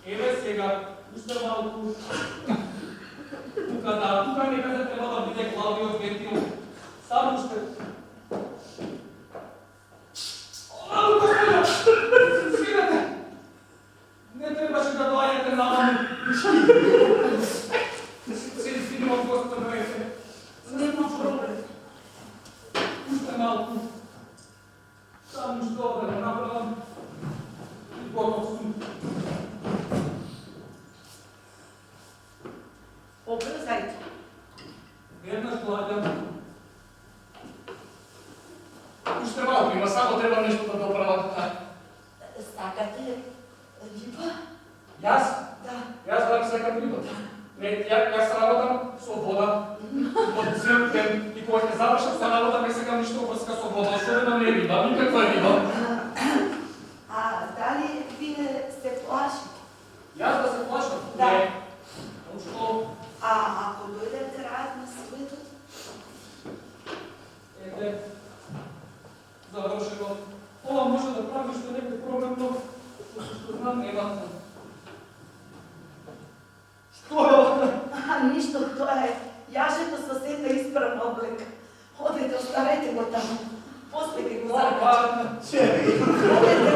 Еве сега, уште малку. Тука некаде треба да биде главниот вентил. Само уште. Извинете! Не требаше да доаѓате наваму. Се извинувам, господи, Нема проблем. уште малку. Само уште овде да направам и готов сум. Побрзајте. Еднаш доаѓам. Уште малку има, само треба нешто да доправам. Сакате риба? Јас? Да. Јас да сакам риба. Јас работам со вода, од цел ден, и кога ќе завршам со работа, не сакам ништо врска со вода, особено не риба, никаква риба. Дали вие се плашите? Јас да се плашам? Да. Не. Што? Ако дојде крајот на светот? Ете, завршено. Ова може да прави што некој проблем, но што знам нема. Што е ова? Ништо, тоа е јажето со сета исправна облека. Одете, оставете го таму. После ќе го закачам. Одете,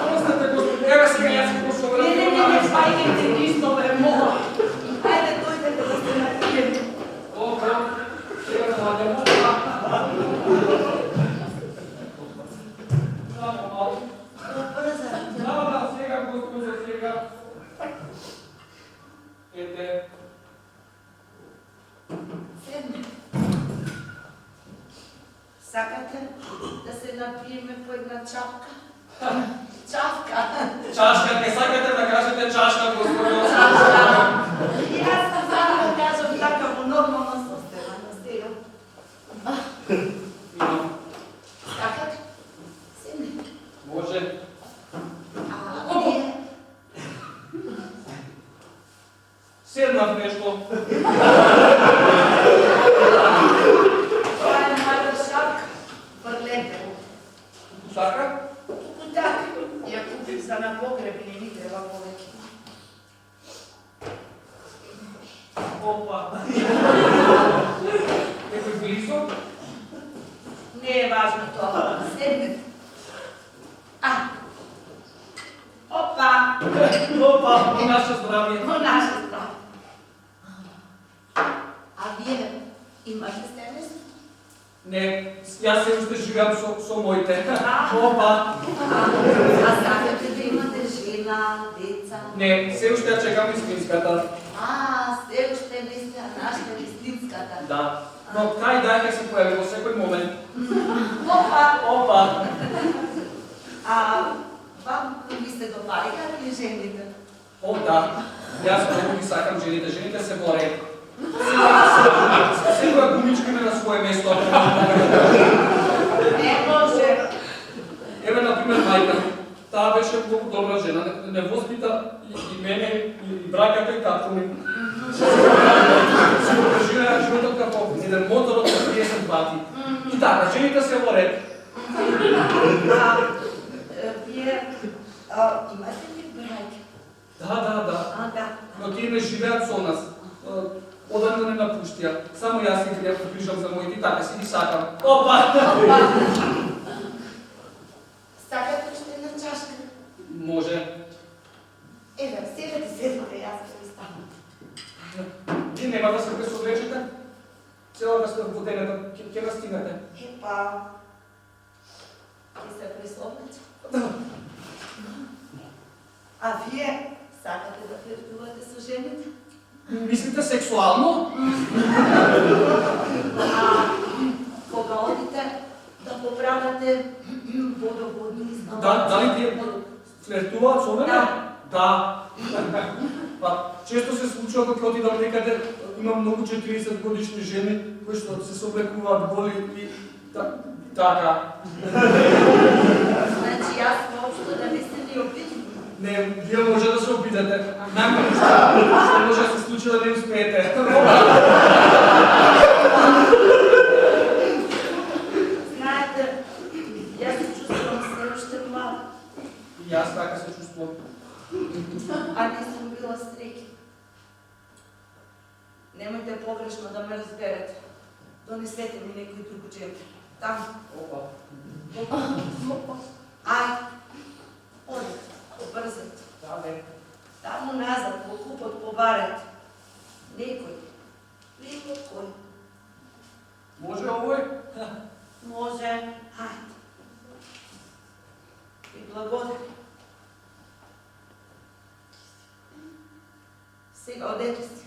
Простете, господи, ева сега јас ќе пошто Не, пајдете ништо, бе, мола. Ајде, дојдете да се напиете. Добро, сега наоѓам. Само малку. Брзо. Да, сега, господи, сега. Ете. Седне. Сакате да се напиеме по една чапка? Чапка. Чашка, ке сакате да кажете чашка, господи. Јас сам да кажам така во нормална состојба на стејо. Имам. Сакате? Седне. Може. Вие? Седнав нешто. isto? Не е важно това. Седнете. Опа! Опа, по наше здравие. Во наша страна. А вие имате семейство? Не, јас се уште живеам со моите. Опа. А сакате да имате жена, деца? Не, се уште ја чекам истинската. Се уште не сте нашата истинската. Да. Но кај дај ќе се појави во секој момент. Опа! Опа. Вам ви се допаѓаат ли жените? О, да. Јас многу ги сакам жените. Жените се во ред. Секоја гумичка има на своје место. Не може. Еве, например, мајка. Таа беше многу добра жена. Не воспита и мене, и браќата, и татко ми. Се одржира животот како еден мотор од 50 вати. И така, жените се во ред. Вие имате ли браќа? Да. Но тие не живеат со нас. Одамна не напуштија. Само јас ги грижам за моите, така си ги сакам. Опа! Сакате уште една чашка? Може. Еве, седете, јас ќе ви ставам. Вие нема да се пресовлечете? Цела да сте воденета, ќе настигнете. Ќе се пресовнете? Да. А вие сакате да флиртувате со жените? Мислите сексуално? Кога одите да поправате водоводни Дали тие флиртуваат со мене? Да. Па, често се случува кога отидам некаде, има многу 40 годишни жени кои што се соблекуваат голи и така. Значи јас воопшто да не се ни обидам. Не, вие може да се обидете. Најмногу што може да се случи да не успеете. Знаете, јас се чувствувам се уште млада. И јас така се чувствувам. А не сум била среќна. Немојте погрешно да ме разберете. Донесете ми некој друг джеб. Там. Опа. Ајде. Одете. Побрзате. Да, не. Таму назад, во купот побарете. Некој. Било кој. Може овој? Може. Ајде. И благодари. Сега одете си.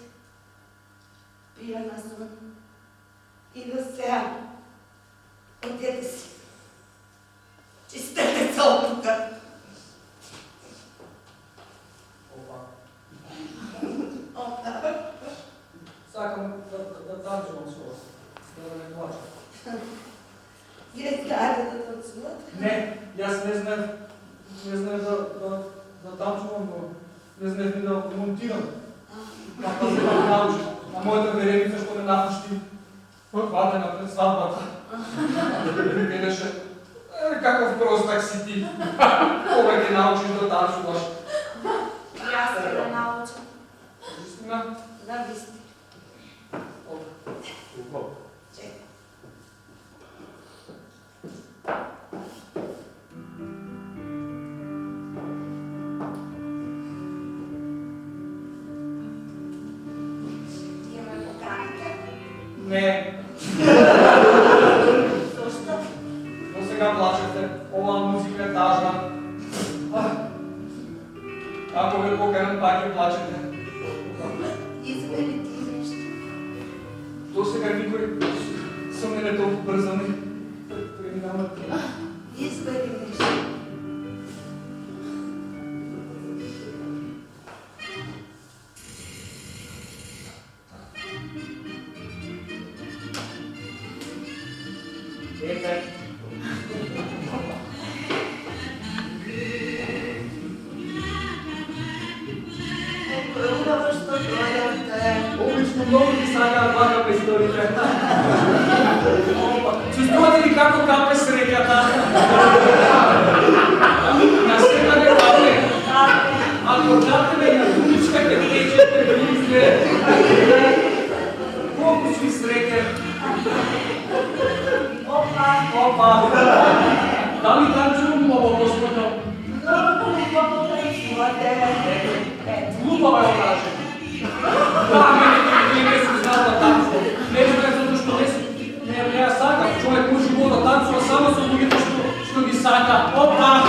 Пијана сум. И да сеам. Одете си. Чистете се од тука. Сакам да танцувам со вас. Да не плачам. Вие знаете да танцувате? Не, јас не знаев да танцувам, но не знаев ни да монтирам. Така се да научи. На мојата вереница што ме напушти хватена пред свадбата. Ми велеше, каков простак си ти. Кога ќе научиш да танцуваш? И аз ќе да научам. Истина? Да, висти. Чекай. Ќе ме поканите? Не. Зошто? Но сега плачете. Оваа музика е тажна. Ако ве поканам, пак ќе плачете. Избери ти нешто. До сега никој со мене толку брзо не преминава. Избери нешто. Ете. Колко е убаво што дојдовте. Обично многу ги сакаат вака историите. Чувствувате ли како капе среќата? На секаде капе. Ако дате ме на кучка ке течете близке. Колку си среќен. Опа! Дали танцувам ovo, gospodo? Глупава е лаже. Да, мене не съм знал да танцувам. Не знаех zato što ne ja saka. Čovjek može bilo da tancува samo sa drugim što gi saka. Opa!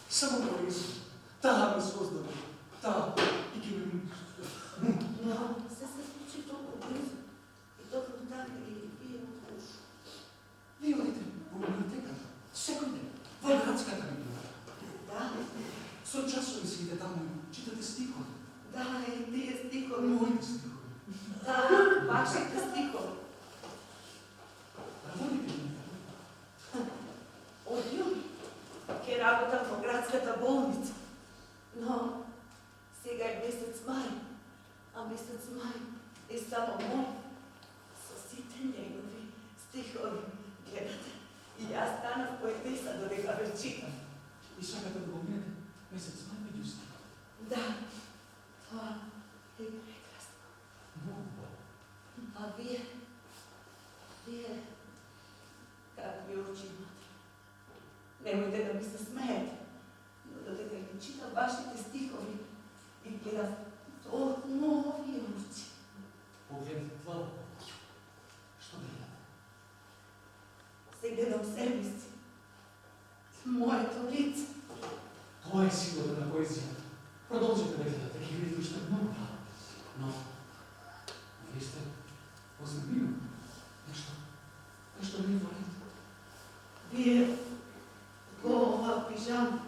Само говори се. Та ме создава. Та и ги ме. Но се случи толкова близо. И точно така и вие от уж. Вие одите во библиотека. Секој ден. Во градската библиотека. Да. Со часови си идете таму и читате стихови. Да, и тие стихови. Моите стихови. Да, вашите стихови. Работите ga već čitam. I čekate da poglede mjesec maj među stihom. Da, to je prekrasno. Mnogo. A vi, kakvi oči imate. Nemojte da mi se smijete, no dodajte mi čitam vašite stihovi i gledam to novi oči. Pogled plavo. Što gledate? Se gledam sebici. Moje to lice. To je sigurna poezija. Продовжуйте виглядати, як ви дуже много. Но ви сте позабили нещо не валите. Вие голова пижама.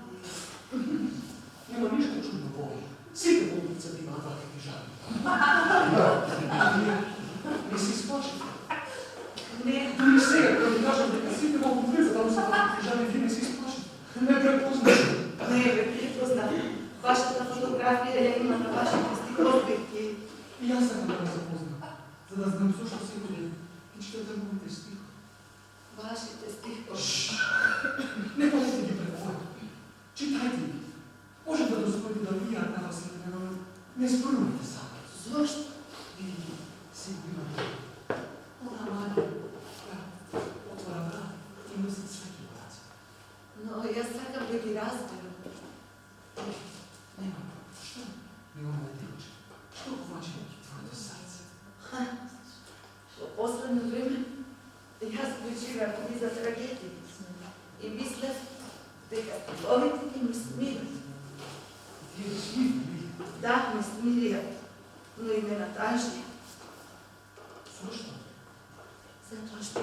Няма нищо чудно в ovo. Сите в улицата имат такива пижами. Не се изплашите. Не, Дори сега, като ви кажам дека сите могат влизат, ама са такива пижами, вие не се изплашите. Не препознате. не бе припознат. Вашата фотография я има на вашите стиховки. И аз съм да ме запозна, за да знам също сигурен и четете моите стихове. Вашите стиховки. Не можете ги преводите. Читайте ги. Може да дозволите да влияят на вас, но не спорвайте само. Защо? Вие си го имате. Ама, Отвора врат и носят всеки брат. но я сакам да ги разберам. Нема. Що? Не ме тича. Що плаче твоето сърце? В последно време аз преживях за трагедии и мисля дека стиховите ги ме смирят. Вие смирили. Да, ме смирят, но и ме натажнят. Защо? Затоа што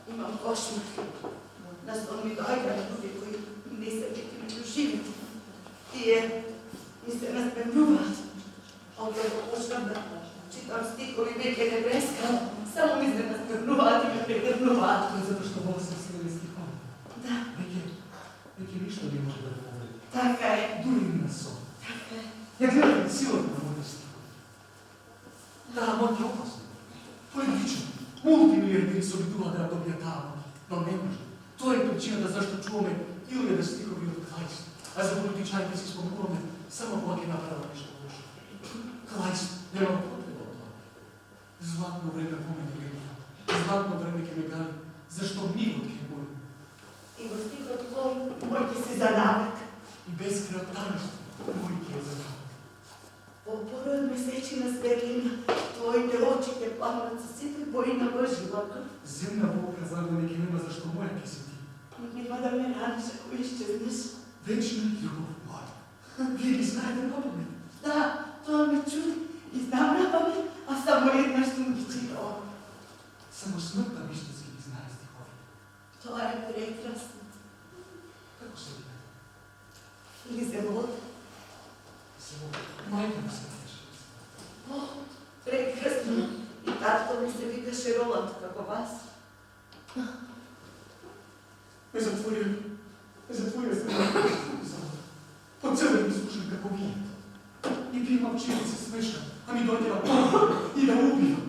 имам кошмар. Насон ми доаѓаат луѓе кои не се веќе меѓу живите. Тие ми се насмевнуваат. А кога почнам да читам стихови веќе не брескам, само ми се насмевнуваат и ме прегрнуваат. Това е zato što Бог се сили стихове. Да, Веќе нищо не може да повреди. така е, Дури и на сон. така е. Я гледам силата на моите стихове. Да, моите опасно. Това е лично. Мултимилиардери се обидуваат да добият таа моќ, но не може. Тоа е причината зашто чуваме илјада стихови од Клајст, а за политичарите си спомнуваме само кога ќе направи нешто лошо. Клајст нема потреба од тоа. Златно време помени легува. Златно време ќе ме гали, зашто мигот ќе бои. И во стихот твој, мојки се задавек. И без креатарност мој ќе е задавек. Во пород месечина светлина, твоите очи ќе пламнат со сите бои на животот. Земна болка загоне ќе нема зашто моја ќе си ти. Нема да ме раниш ако изчезнеш. Вечна љубов моја. Вие ги знаете напамет. Да, тоа ме чуди. И знам напамет, а само еднаш сум ги читала. Само смртта вистински ги знае стихови. Тоа е прекрасно. Како се видите? Или земот. Само мајка ми се беше. О, прекрасно. И татко ми се викаше Роланд, како вас. Ме затворија се. По цел ден ми слушам како вие. И би имам чили се смеша, а ми дојдела памет и да убива.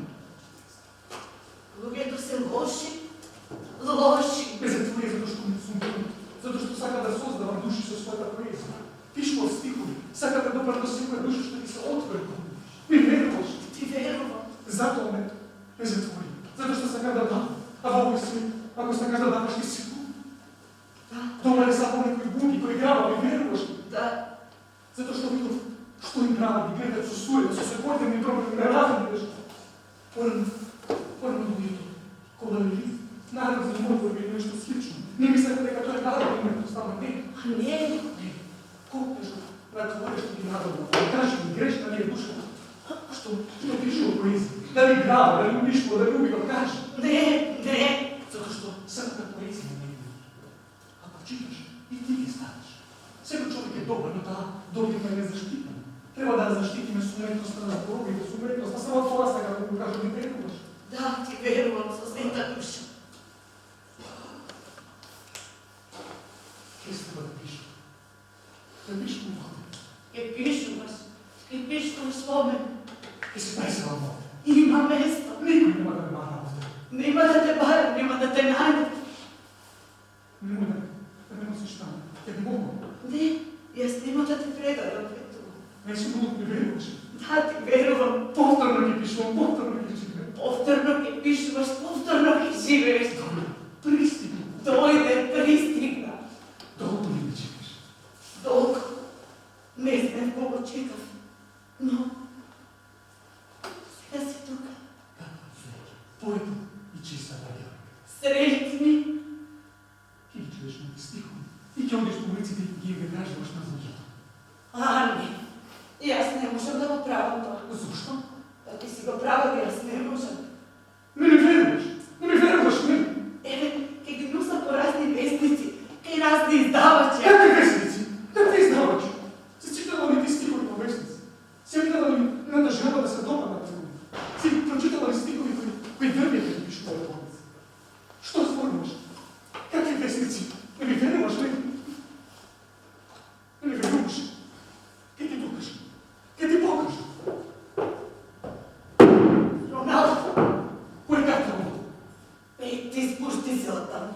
Луѓето се лоши, лоши. Ме затворија затоа што не сум бил. Затоа што сака да создавам души со својата поезија. Пишувам стихови, сака да допрам до секоја душа што ти се отвори. Ми веруваш. Ти верувам. Затоа ме затвори. Затоа што сакам да дам. А во овој свет, ако сакаш да даваш, ти си тук. Да, Дома не само некои буги кои грава, ми веруваш. да. Затоа што видов што им грава, ги гледат со суета, со секојдневни проблеми, неразумни нешта. Порано луѓето, кога ми лист, наредно за мојот или нешто слично. Не мислете дека тоа е наредно име става. Не, А не, не. Колку нешто натвориш што ги надобно. Кажи ми, грешна ми е душата. Што пишува поезија? Дали грава, дали умишлува, дали убива, кажи. не. Затоа што самата поезија не е. Ако читаш, и ти ги станеш. Секој човек е добар, но таа добрина не е заштитена. Треба да заштитиме суметноста на добрите, суметноста, само тоа сега да го кажам, не веруваш. Да, ти верувам со света душа. Ке се да пишу. Да пишу воде. Ке пишуваш спомен. Ке се пресела воде. Има место. Никој нема да ме мана воде. Нема да те барам, нема да те најдам. Немој да си стане. Те не мога. Не, јас нема да те предадам, ето. Не си мога да ми веруваш. Да, ти верувам. Повторно ги пишувам, повторно ги живеем. Повторно ќе пишуваш, повторно ќе живееш. Добре, пристигна. Дојде, пристигна. Долго ли ме чекаш? Долго. Не знам кого чекав, но сега си тука. Каква среќа. Поета и чиста ваѓа. Среќни. Ти ги чуеш моите стихови и ќе одиш по улиците и ги кажуваш на луѓето. Не. Јас не можам да го правам тоа. Зошто? Да ти си го правил, јас не можам. Не ми веруваш. Не ми веруваш, не. Еве, ке ги нуса по разни вестници, кај разни издавачи. Какви вестници? Какви издавачи? Си читала ли ти стихови по вестници? Си видела ли едната жена да се допадна пред мене? Си прочитала ли стихови кои дрвите ти пишували по улици? Што зборуваш? Какви вестници? Не ми веруваш, не? Не ми веруваш. Ке ти докажа. Ке ти покажа. Роналдо, Кој така ovo? ти спушти се оттам.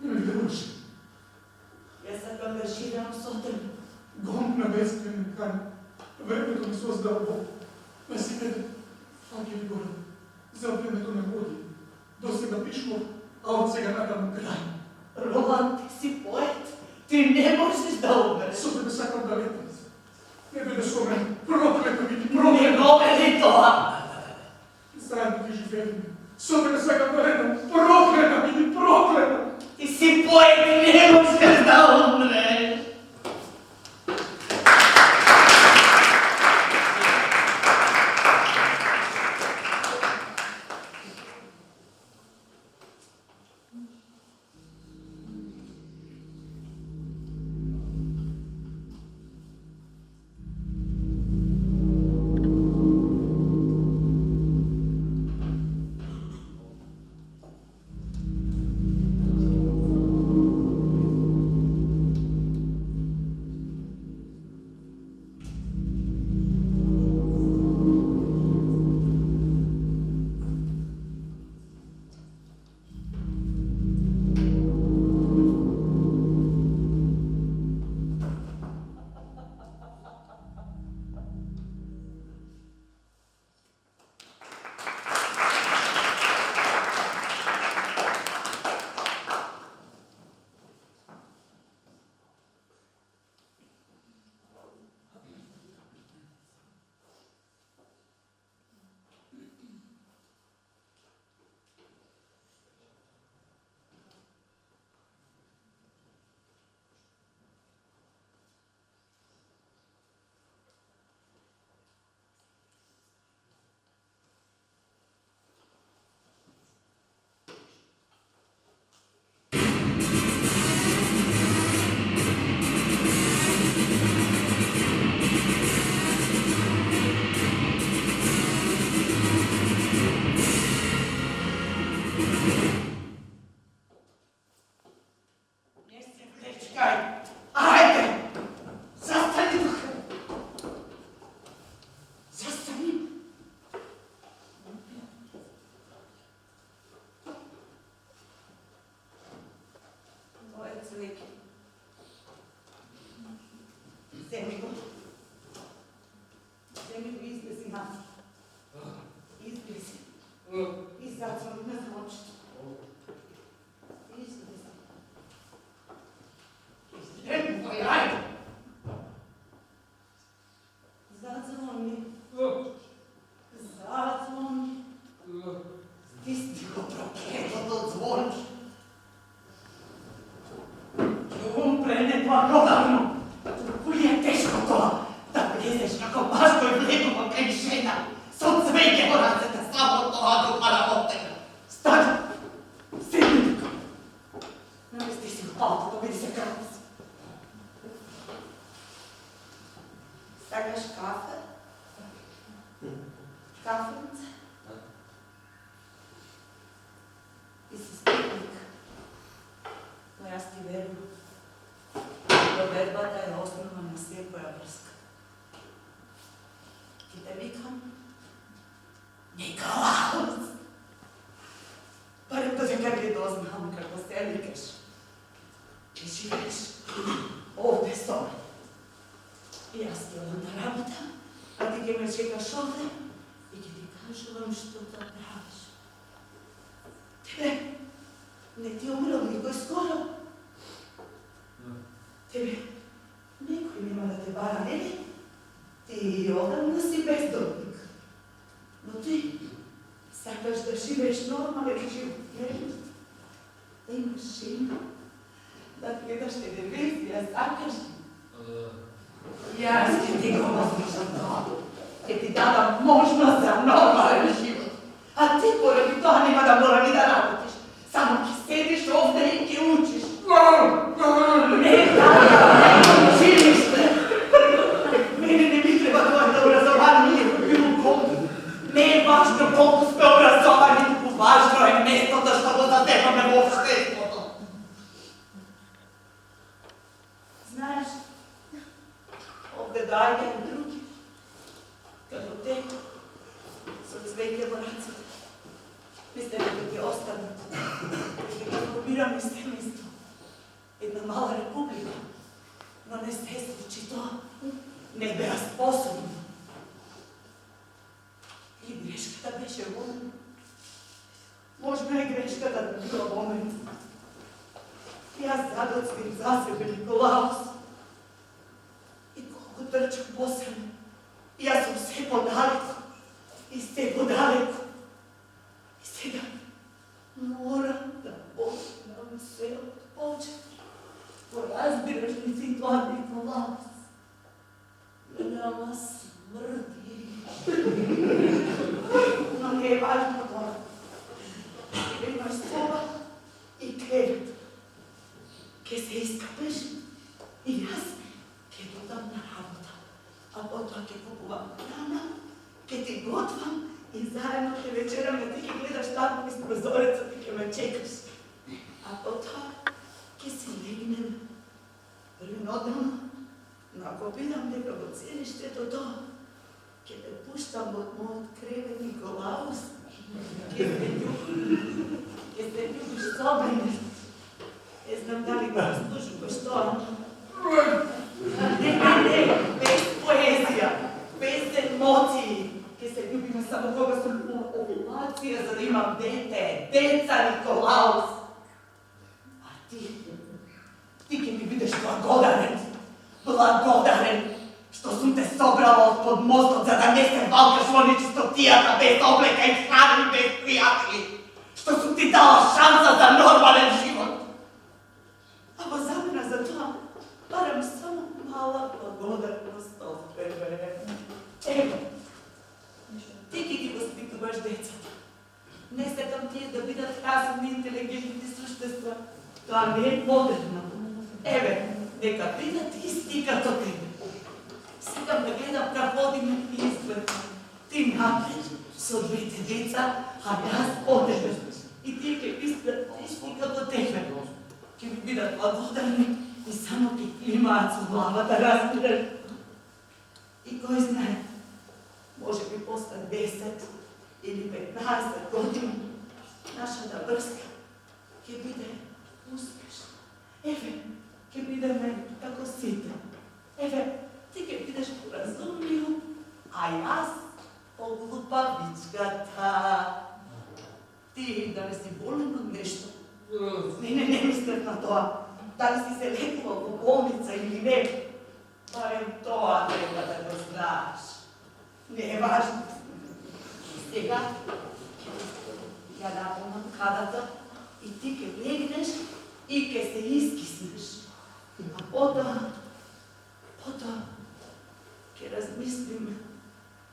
Не ми веруваш. Јас сакам да живеам со тебе. Гонг на безкрайни кани. Времето ми создава Бог. На сите ангели горе. За времето не води. До сега пишував, а од сега натаму крај. Роман, ти си поет. Ти не можеш да умреш. Со тебе сакам да летам. Не биде со мен. Проклето ми, Не проклето. го вели тоа. Заедно ги живееме. Со тебе сакам да летам. Проклета ми, проклета. Ти си поет, не можеш да умреш. ме чекаш овде и ќе ти кажувам што да правиш. Тебе, не ти умрел никој скоро. Тебе, никој нема да те бара, нели? Ти одамна си бездомник. Но ти сакаш да живееш нормален живот, нели? Да имаш жена, да гледаш телевизија, сакаш ли? Јас ќе ти го возможам тоа. Ќе ти дадам можност за нормален живот. А ти поради тоа нема да мора ни да работиш. Само ќе седиш овде и ќе учиш. Не, не училиште. Мене не ми треба твоето образование, било колко. Не е важно колко сме образовани, важно е местото што го задеваме во општеството. Знаеш, овде доаѓаат други, като те, со цвеќе во раците. Мислеме да ги останат, да ги окупираме семејство. Една мала република, но не се случи тоа. Не беа способни. И грешката беше во мене. Можна е грешката да била во мене. Јас задоцвих за себе Николаус. И колко трчам по себе, јас сум се подалеку. И се подалеку. И сега морам да почнам се од почет. Разбираш ли ти тоа, Николаус? Ама смрди. Но не е важно тоа. Ти имаш слова и клевет. Ке се искапеш и јас ке додам на работа. А потоа ке купувам храна, ке ти готвам и заедно ке вечераме, ти ке гледаш таму из прозорецот и ке ме чекаш. А потоа ке си легнем принудено, но ако видам дека го цениш тето тоа, ке те пуштам од мојот кревет, Николаус, ке се љубиш со мене. Не знам дали го заслужуваш тоа. Не, без поезија, без емоции. Ке се љубиме само кога сум овулација, за да имам дете, деца, Николаус. А ти ке ми бидеш благодарен, што сум те собрала од мостот, за да не се валкаш во нечистотијата, без облека и храна и без пријатели. Што сум ти дала шанса за нормален живот. А во замена за тоа, барам само мала благодарност од тебе. Ево, ти ги воспитуваш децата. Не сакам тие да бидат разумни, интелигентни суштества. Тоа не е модерно. Еве, нека бидат исти като тебе. Сакам да гледам како одиме и изглед. Ти напред со двете деца, а јас по тебе. И тие ке бидат исти като тебе. Ке ми бидат благодарни и само ке климаат со главата, разбираш. И кој знае, може би после 10 или 15 години, нашата врска ке биде успешна. Еве, ке бидеме како сите. Еве, ти ке бидеш поразумлив, а јас поглупавичката. Ти да не си болен од нешто. Не мислев на тоа. Дали си се лекувал во болница или не. Барем тоа треба да го знаеш. Не е важно. Сега ја наполнам кадата и ти ке легнеш и ке се искиснеш. А потоа ке размислиме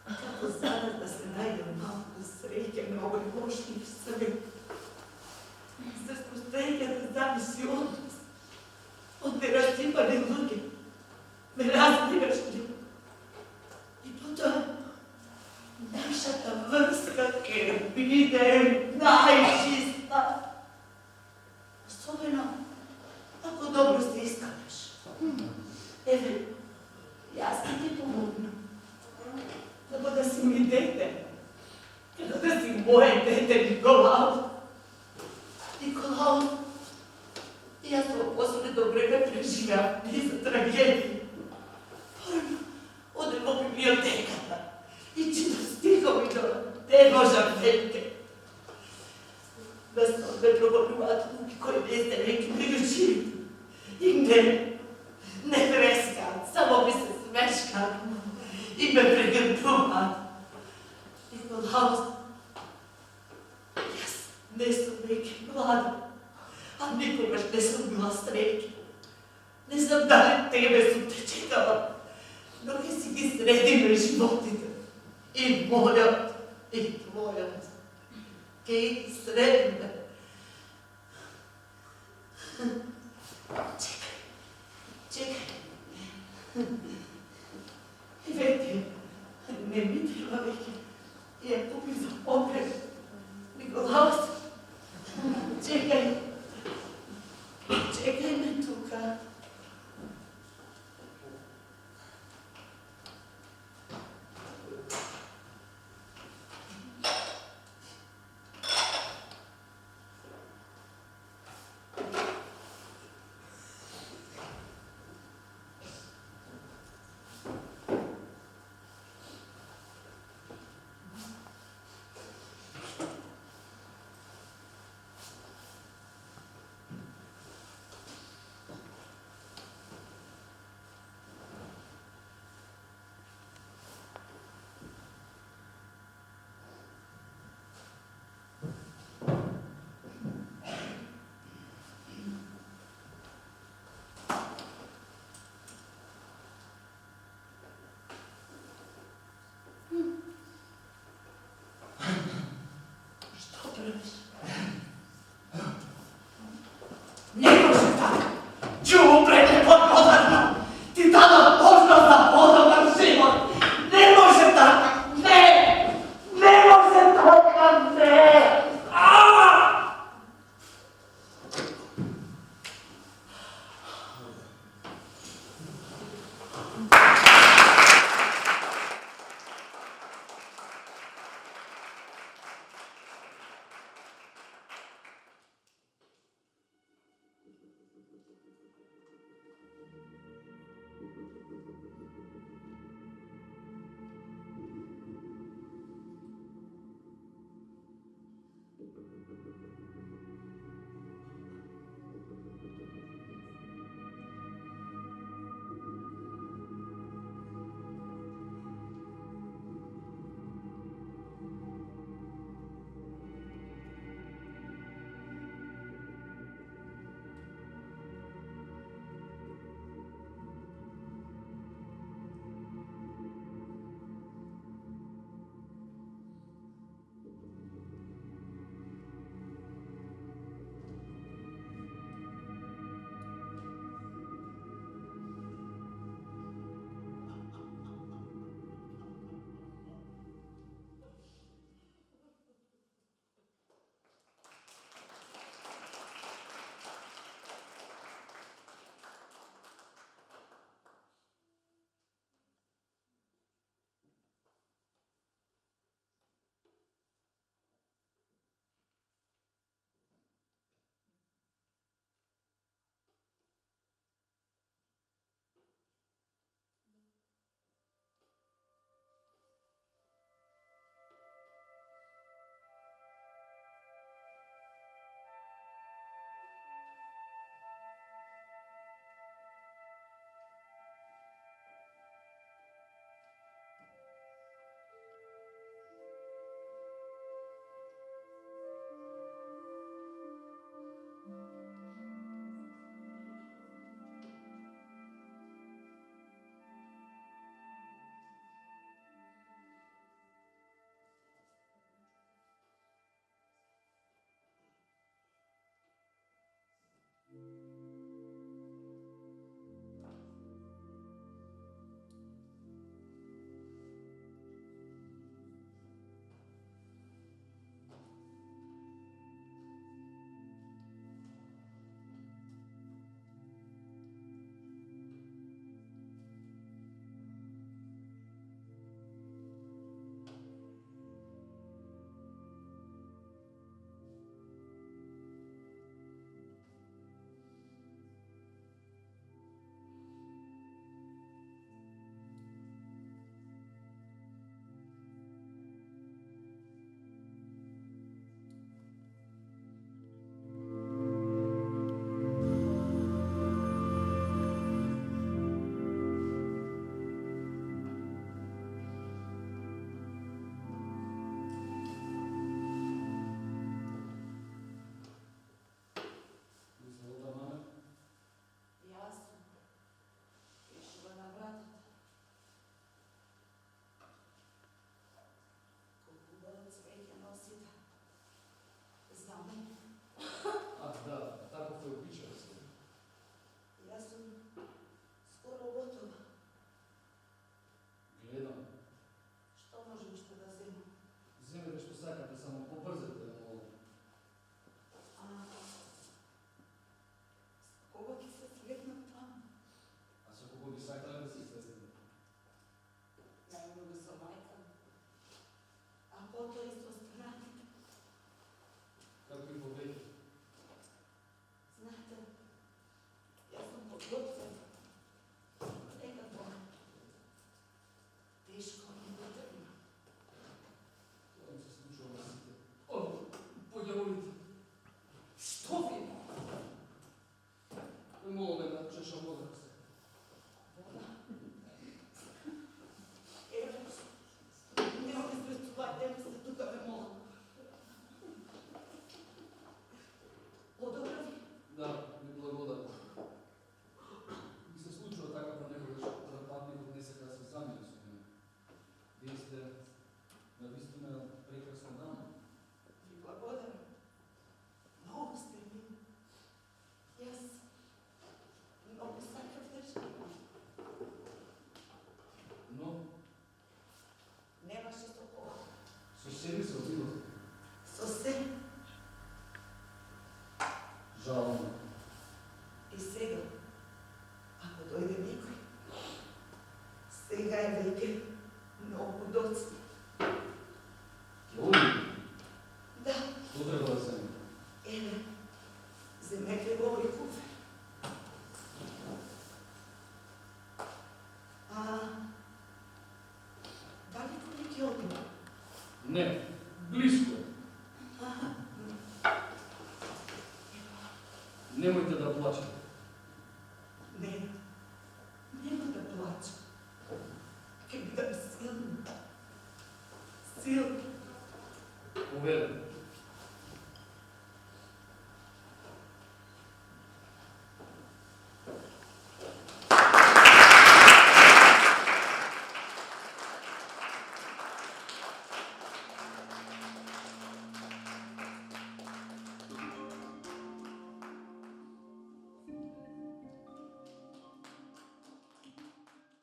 како зараз да се најдем малку среќа на овој лошни свет. Среќата зависи од нас, од неразсипани луѓе. Ме разбираш ли? И потоа нашата врска ке биде најчиста. Особено ако добро се искаш. Еве, јас ќе ти помогнам. Како да си ми дете. Како да си моје дете, Николаус. Николаус, јас во последно време преживеав низа трагедии. Порано, одем во библиотеката ići do stihovi do te Boža velike. Da sam me progonovat muki koji niste neki priučili. I ne preskat, samo bi se smeškat i me pregrtuvat. I nažalost, ja ne sam neki mlada, a nikogaš ne sam bila srećna. Ne znam da li tebe su te čekala, dok si ti sredine životite. I moja, i tvoja. Kej sredine. Čekaj. Veti, ne mi treba veke. Ja kupim za pogreb. Nikolaus, čekaj. Čekaj me tukaj. Ne može tako. Đubre nepodgovorno. Ti dala možnost za podoban život. Ne može tako. Ne! Ne može tako. Ne! задоволите. Що ви? Моля ме да чеша вода се. Вода. Нема ми стресувате, нема се тука ме моля. Подобро ви? Да, ви благодарам. Mi se случува така па некогаш работникот не сака да се замени со мене. Вие сте навистина прекрасна дама. Ви благодарам. Много сте мили. Јас много сакав да живеам. Но Немаше сокола. со себе се отидов. Со се Жално. и сега, ако дојде никој, сега е веќе многу доцна. Ќе оди. Да, Што треба да земе? еве, земете го овој куфер. Далеко ли ќе одиме? Не, близко е. Немојте да плачете.